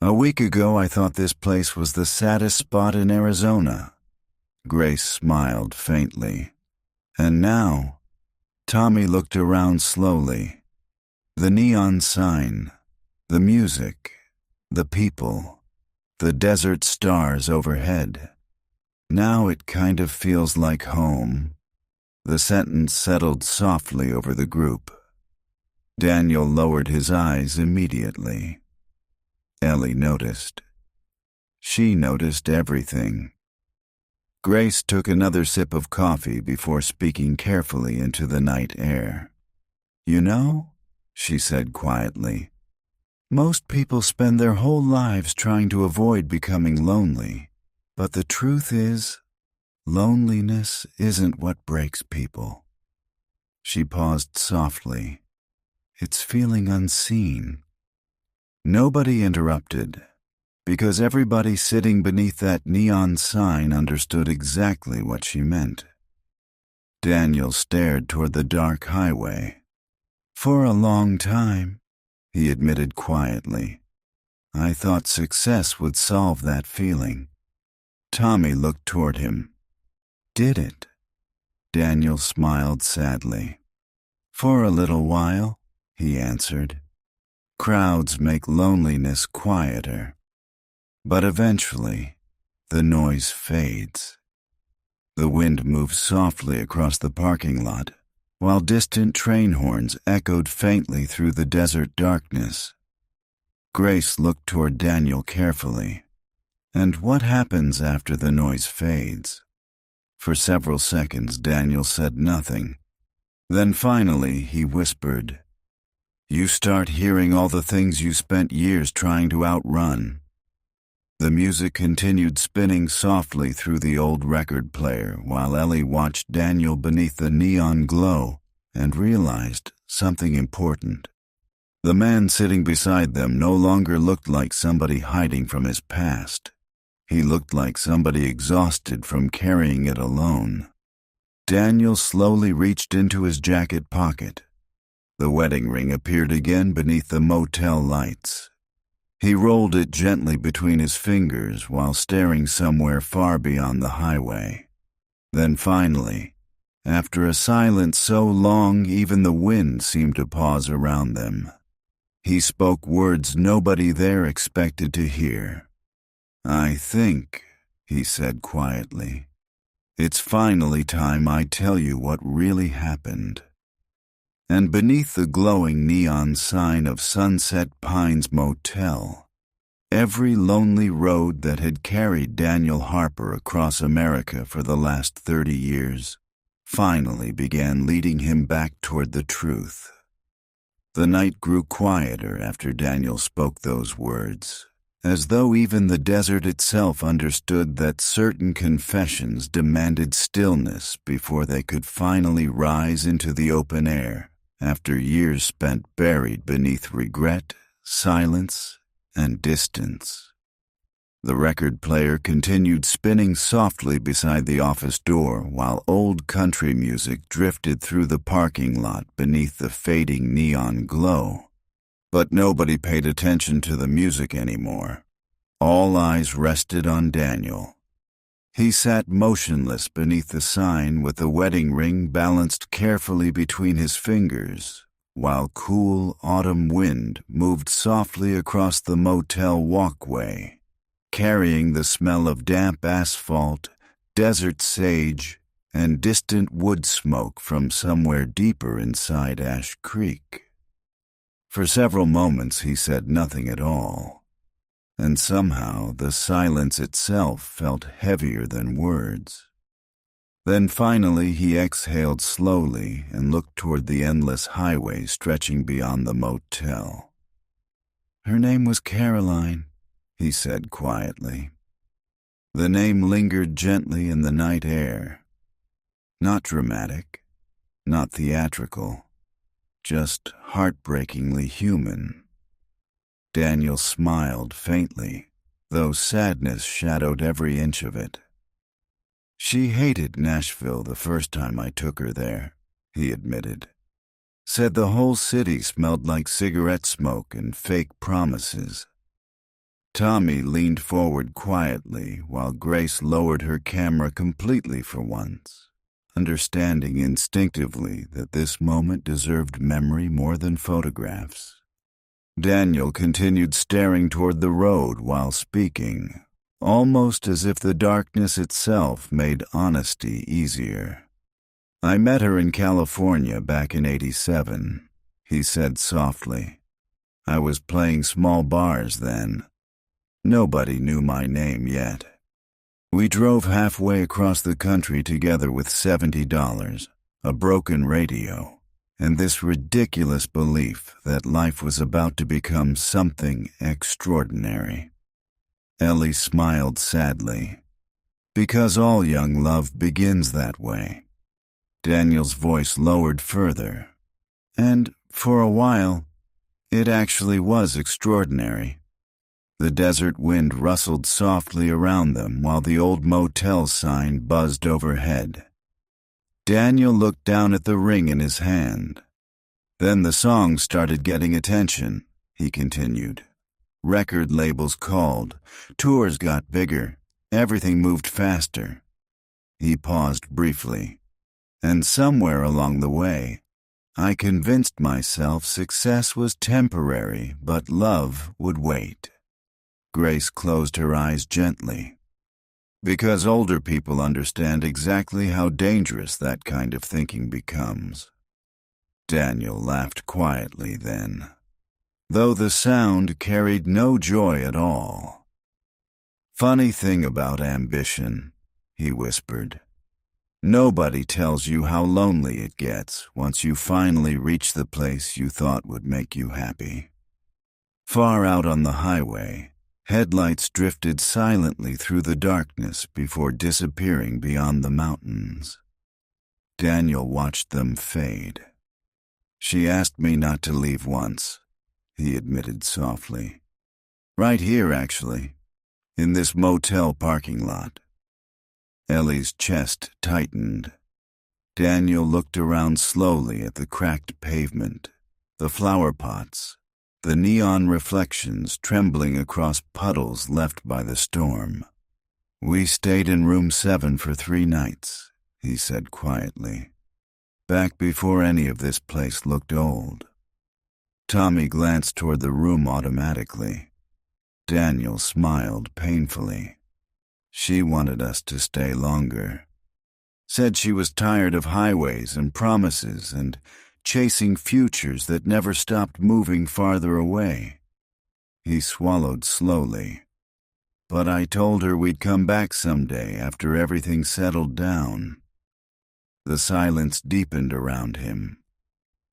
a week ago I thought this place was the saddest spot in Arizona." Grace smiled faintly. "And now?" Tommy looked around slowly. The neon sign, the music, the people, the desert stars overhead. "Now it kind of feels like home." The sentence settled softly over the group. Daniel lowered his eyes immediately. Ellie noticed. She noticed everything. Grace took another sip of coffee before speaking carefully into the night air. "You know," she said quietly, "most people spend their whole lives trying to avoid becoming lonely. But the truth is, loneliness isn't what breaks people." She paused softly. "It's feeling unseen." Nobody interrupted, because everybody sitting beneath that neon sign understood exactly what she meant. Daniel stared toward the dark highway. "For a long time," he admitted quietly, "I thought success would solve that feeling." Tommy looked toward him. "Did it?" Daniel smiled sadly. "For a little while," he answered. "Crowds make loneliness quieter. But eventually, the noise fades." The wind moved softly across the parking lot, while distant train horns echoed faintly through the desert darkness. Grace looked toward Daniel carefully. "And what happens after the noise fades?" For several seconds, Daniel said nothing. Then finally, he whispered, "You start hearing all the things you spent years trying to outrun." The music continued spinning softly through the old record player while Ellie watched Daniel beneath the neon glow and realized something important. The man sitting beside them no longer looked like somebody hiding from his past. He looked like somebody exhausted from carrying it alone. Daniel slowly reached into his jacket pocket. The wedding ring appeared again beneath the motel lights. He rolled it gently between his fingers while staring somewhere far beyond the highway. Then finally, after a silence so long even the wind seemed to pause around them, he spoke words nobody there expected to hear. "I think," he said quietly, "it's finally time I tell you what really happened." And beneath the glowing neon sign of Sunset Pines Motel, every lonely road that had carried Daniel Harper across America for the last 30 years finally began leading him back toward the truth. The night grew quieter after Daniel spoke those words, as though even the desert itself understood that certain confessions demanded stillness before they could finally rise into the open air after years spent buried beneath regret, silence, and distance. The record player continued spinning softly beside the office door while old country music drifted through the parking lot beneath the fading neon glow. But nobody paid attention to the music anymore. All eyes rested on Daniel. He sat motionless beneath the sign with the wedding ring balanced carefully between his fingers, while cool autumn wind moved softly across the motel walkway, carrying the smell of damp asphalt, desert sage, and distant wood smoke from somewhere deeper inside Ash Creek. For several moments he said nothing at all, and somehow the silence itself felt heavier than words. Then finally he exhaled slowly and looked toward the endless highway stretching beyond the motel. "Her name was Caroline," he said quietly. The name lingered gently in the night air. Not dramatic, not theatrical, just heartbreakingly human. Daniel smiled faintly, though sadness shadowed every inch of it. "She hated Nashville the first time I took her there," he admitted. "Said the whole city smelled like cigarette smoke and fake promises." Tommy leaned forward quietly while Grace lowered her camera completely for once, understanding instinctively that this moment deserved memory more than photographs. Daniel continued staring toward the road while speaking, almost as if the darkness itself made honesty easier. "I met her in California back in '87, he said softly. "I was playing small bars then. Nobody knew my name yet. We drove halfway across the country together with $70, a broken radio, and this ridiculous belief that life was about to become something extraordinary." Ellie smiled sadly. "Because all young love begins that way." Daniel's voice lowered further. "And, for a while, it actually was extraordinary." The desert wind rustled softly around them while the old motel sign buzzed overhead. Daniel looked down at the ring in his hand. "Then the songs started getting attention," he continued. "Record labels called, tours got bigger, everything moved faster." He paused briefly. "And somewhere along the way, I convinced myself success was temporary, but love would wait." Grace closed her eyes gently. "Because older people understand exactly how dangerous that kind of thinking becomes." Daniel laughed quietly then, though the sound carried no joy at all. "Funny thing about ambition," he whispered. "Nobody tells you how lonely it gets once you finally reach the place you thought would make you happy." Far out on the highway, headlights drifted silently through the darkness before disappearing beyond the mountains. Daniel watched them fade. "She asked me not to leave once," he admitted softly. "Right here, actually. in this motel parking lot. Ellie's chest tightened. Daniel looked around slowly at the cracked pavement, the flower pots, the neon reflections trembling across puddles left by the storm. "We stayed in room 7 for 3 nights, he said quietly. "Back before any of this place looked old." Tommy glanced toward the room automatically. Daniel smiled painfully. "She wanted us to stay longer. Said she was tired of highways and promises and chasing futures that never stopped moving farther away." He swallowed slowly. "But I told her we'd come back someday after everything settled down." The silence deepened around him,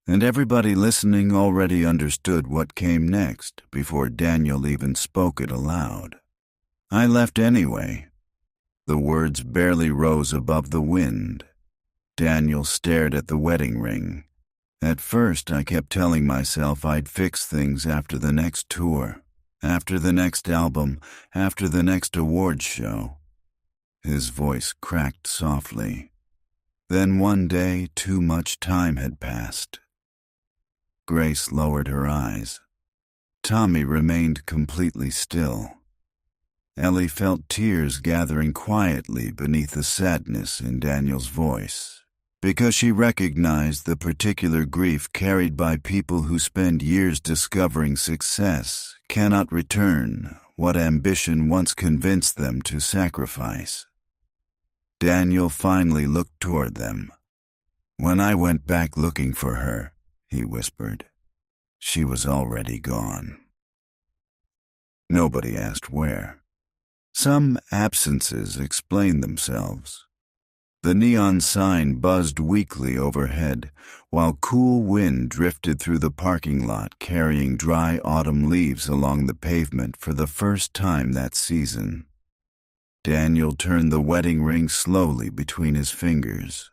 and everybody listening already understood what came next before Daniel even spoke it aloud. "I left anyway." The words barely rose above the wind. Daniel stared at the wedding ring. "At first I kept telling myself I'd fix things after the next tour, after the next album, after the next awards show." His voice cracked softly. Then one day too much time had passed. Grace lowered her eyes. Tommy remained completely still. Ellie felt tears gathering quietly beneath the sadness in Daniel's voice, because she recognized the particular grief carried by people who spend years discovering success cannot return what ambition once convinced them to sacrifice. Daniel finally looked toward them. "When I went back looking for her," he whispered, "she was already gone." Nobody asked where. Some absences explained themselves. The neon sign buzzed weakly overhead, while cool wind drifted through the parking lot carrying dry autumn leaves along the pavement for the first time that season. Daniel turned the wedding ring slowly between his fingers.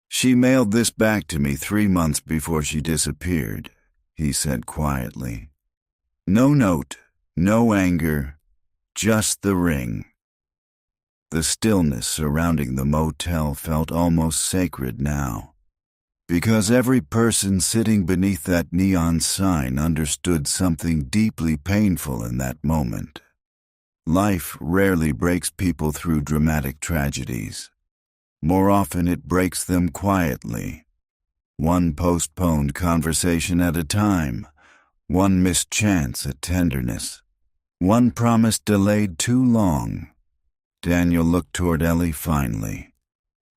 "She mailed this back to me 3 months before she disappeared," he said quietly. "No note, no anger, just the ring." The stillness surrounding the motel felt almost sacred now, because every person sitting beneath that neon sign understood something deeply painful in that moment. Life rarely breaks people through dramatic tragedies. More often it breaks them quietly. One postponed conversation at a time, one missed chance at tenderness, one promise delayed too long. Daniel looked toward Ellie finally.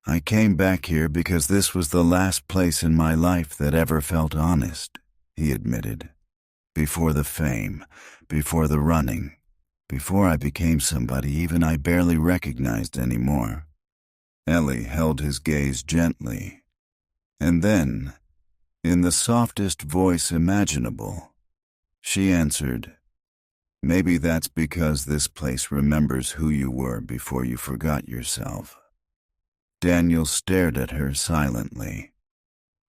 "I came back here because this was the last place in my life that ever felt honest," he admitted. "Before the fame, before the running, before I became somebody even I barely recognized anymore." Ellie held his gaze gently, and then, in the softest voice imaginable, she answered, "Maybe that's because this place remembers who you were before you forgot yourself." Daniel stared at her silently.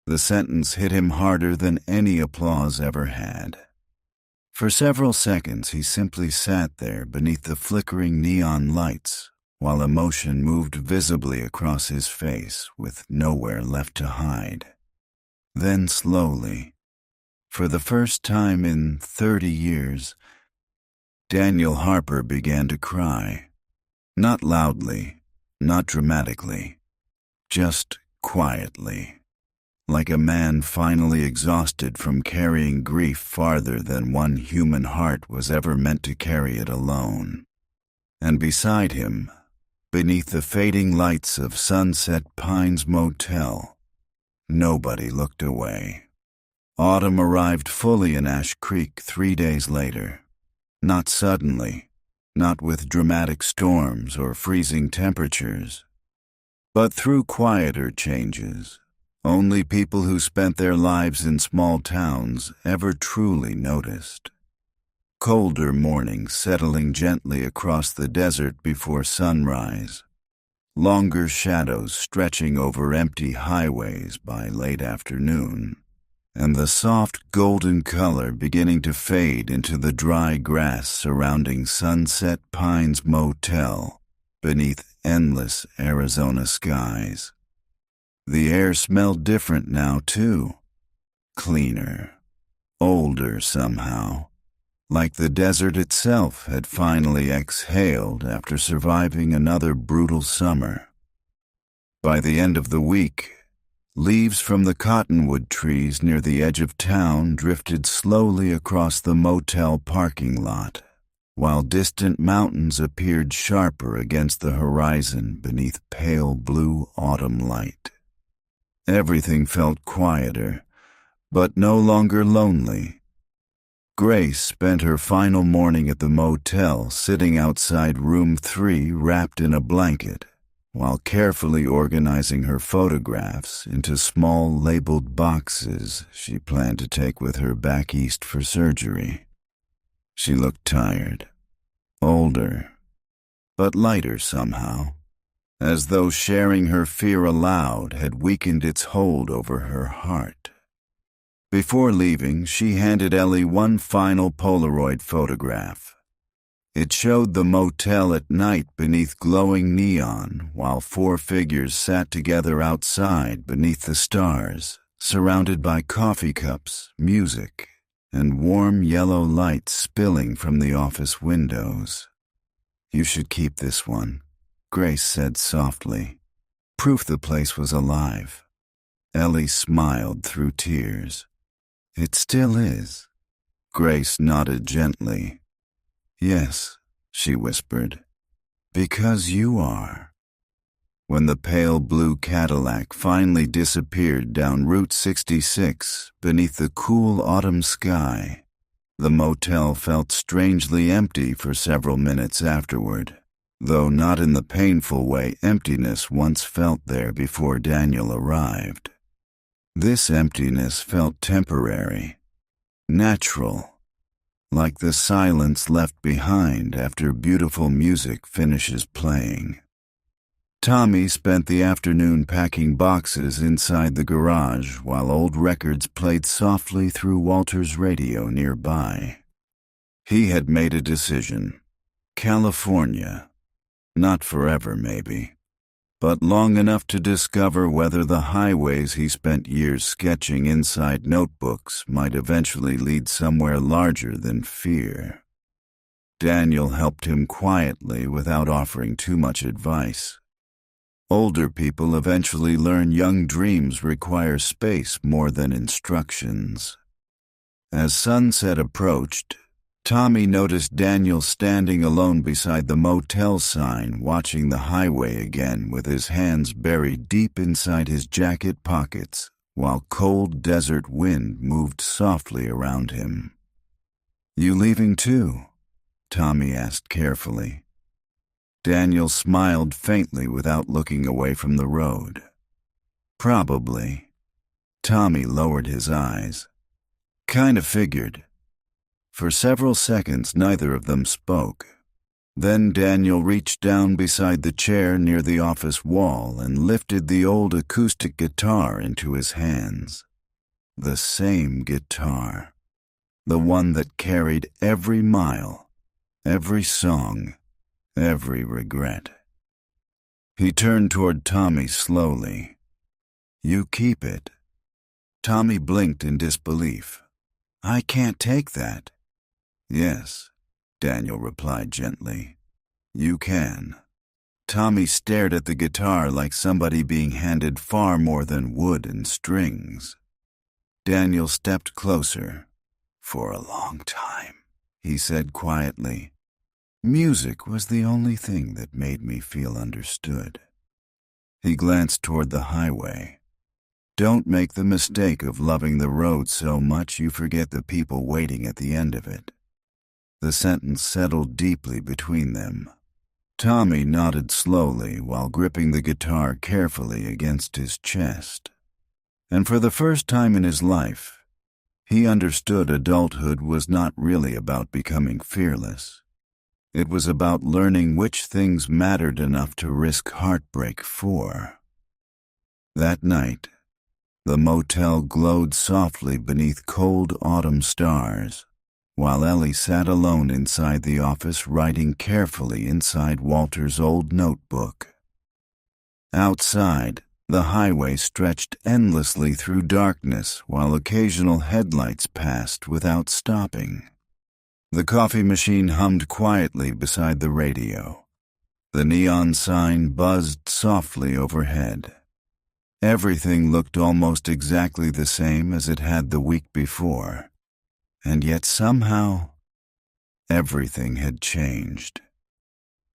The sentence hit him harder than any applause ever had. For several seconds he simply sat there beneath the flickering neon lights, while emotion moved visibly across his face with nowhere left to hide. Then slowly, for the first time in 30 years, Daniel Harper began to cry. Not loudly, not dramatically, just quietly, like a man finally exhausted from carrying grief farther than one human heart was ever meant to carry it alone. And beside him, beneath the fading lights of Sunset Pines Motel, nobody looked away. Autumn arrived fully in Ash Creek 3 days later. Not suddenly, not with dramatic storms or freezing temperatures, but through quieter changes. Only people who spent their lives in small towns ever truly noticed. Colder mornings settling gently across the desert before sunrise, longer shadows stretching over empty highways by late afternoon, and the soft golden color beginning to fade into the dry grass surrounding Sunset Pines Motel beneath endless Arizona skies. The air smelled different now, too. Cleaner, older somehow, like the desert itself had finally exhaled after surviving another brutal summer. By the end of the week, leaves from the cottonwood trees near the edge of town drifted slowly across the motel parking lot, while distant mountains appeared sharper against the horizon beneath pale blue autumn light. Everything felt quieter, but no longer lonely. Grace spent her final morning at the motel sitting outside room 3 wrapped in a blanket, while carefully organizing her photographs into small labeled boxes she planned to take with her back east for surgery. She looked tired, older, but lighter somehow, as though sharing her fear aloud had weakened its hold over her heart. Before leaving, she handed Ellie one final Polaroid photograph. It showed the motel at night beneath glowing neon, while 4 figures sat together outside beneath the stars, surrounded by coffee cups, music, and warm yellow light spilling from the office windows. "You should keep this one," Grace said softly. "Proof the place was alive." Ellie smiled through tears. "It still is." Grace nodded gently. "Yes," she whispered, "because you are." When the pale blue Cadillac finally disappeared down Route 66 beneath the cool autumn sky, the motel felt strangely empty for several minutes afterward, though not in the painful way emptiness once felt there before Daniel arrived. This emptiness felt temporary, natural, like the silence left behind after beautiful music finishes playing. Tommy spent the afternoon packing boxes inside the garage while old records played softly through Walter's radio nearby. He had made a decision. California. Not forever, maybe, but long enough to discover whether the highways he spent years sketching inside notebooks might eventually lead somewhere larger than fear. Daniel helped him quietly without offering too much advice. Older people eventually learn young dreams require space more than instructions. As sunset approached, Tommy noticed Daniel standing alone beside the motel sign, watching the highway again with his hands buried deep inside his jacket pockets, while cold desert wind moved softly around him. "You leaving too?" Tommy asked carefully. Daniel smiled faintly without looking away from the road. "Probably." Tommy lowered his eyes. "Kinda figured." For several seconds, neither of them spoke. Then Daniel reached down beside the chair near the office wall and lifted the old acoustic guitar into his hands. The same guitar. The one that carried every mile, every song, every regret. He turned toward Tommy slowly. "You keep it." Tommy blinked in disbelief. "I can't take that." "Yes," Daniel replied gently. "You can." Tommy stared at the guitar like somebody being handed far more than wood and strings. Daniel stepped closer. "For a long time," he said quietly, "music was the only thing that made me feel understood." He glanced toward the highway. "Don't make the mistake of loving the road so much you forget the people waiting at the end of it." The sentence settled deeply between them. Tommy nodded slowly while gripping the guitar carefully against his chest. And for the first time in his life, he understood adulthood was not really about becoming fearless. It was about learning which things mattered enough to risk heartbreak for. That night, The motel glowed softly beneath cold autumn stars, while Ellie sat alone inside the office writing carefully inside Walter's old notebook. Outside, the highway stretched endlessly through darkness while occasional headlights passed without stopping. The coffee machine hummed quietly beside the radio. The neon sign buzzed softly overhead. Everything looked almost exactly the same as it had the week before, and yet somehow, everything had changed.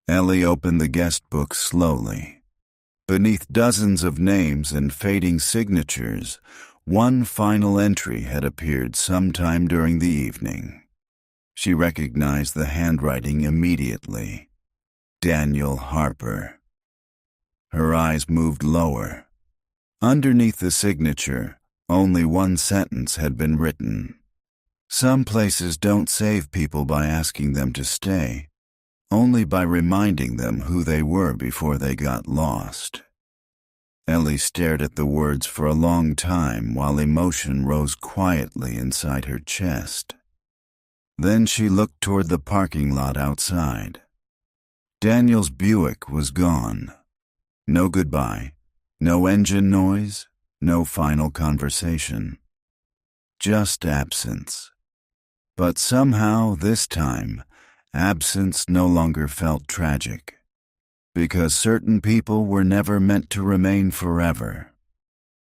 Ellie opened the guest book slowly. Beneath dozens of names and fading signatures, one final entry had appeared sometime during the evening. She recognized the handwriting immediately. Daniel Harper. Her eyes moved lower. Underneath the signature, only one sentence had been written. Some places don't save people by asking them to stay, only by reminding them who they were before they got lost. Ellie stared at the words for a long time while emotion rose quietly inside her chest. Then she looked toward the parking lot outside. Daniel's Buick was gone. No goodbye, no engine noise, no final conversation. Just absence. But somehow, this time, absence no longer felt tragic, because certain people were never meant to remain forever.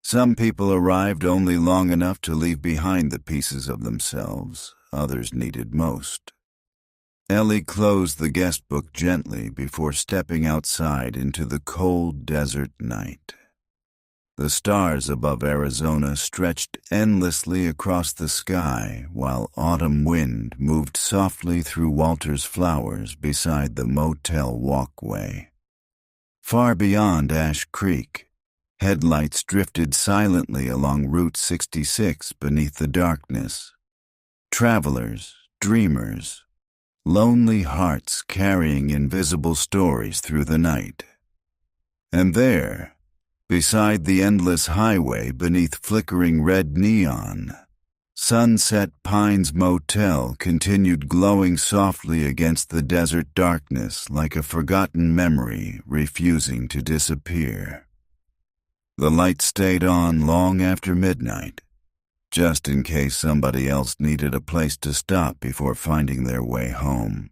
Some people arrived only long enough to leave behind the pieces of themselves others needed most. Ellie closed the guest book gently before stepping outside into the cold desert night. The stars above Arizona stretched endlessly across the sky while autumn wind moved softly through Walter's flowers beside the motel walkway. Far beyond Ash Creek, headlights drifted silently along Route 66 beneath the darkness. Travelers, dreamers, lonely hearts carrying invisible stories through the night. And there, beside the endless highway beneath flickering red neon, Sunset Pines Motel continued glowing softly against the desert darkness like a forgotten memory refusing to disappear. The light stayed on long after midnight, just in case somebody else needed a place to stop before finding their way home.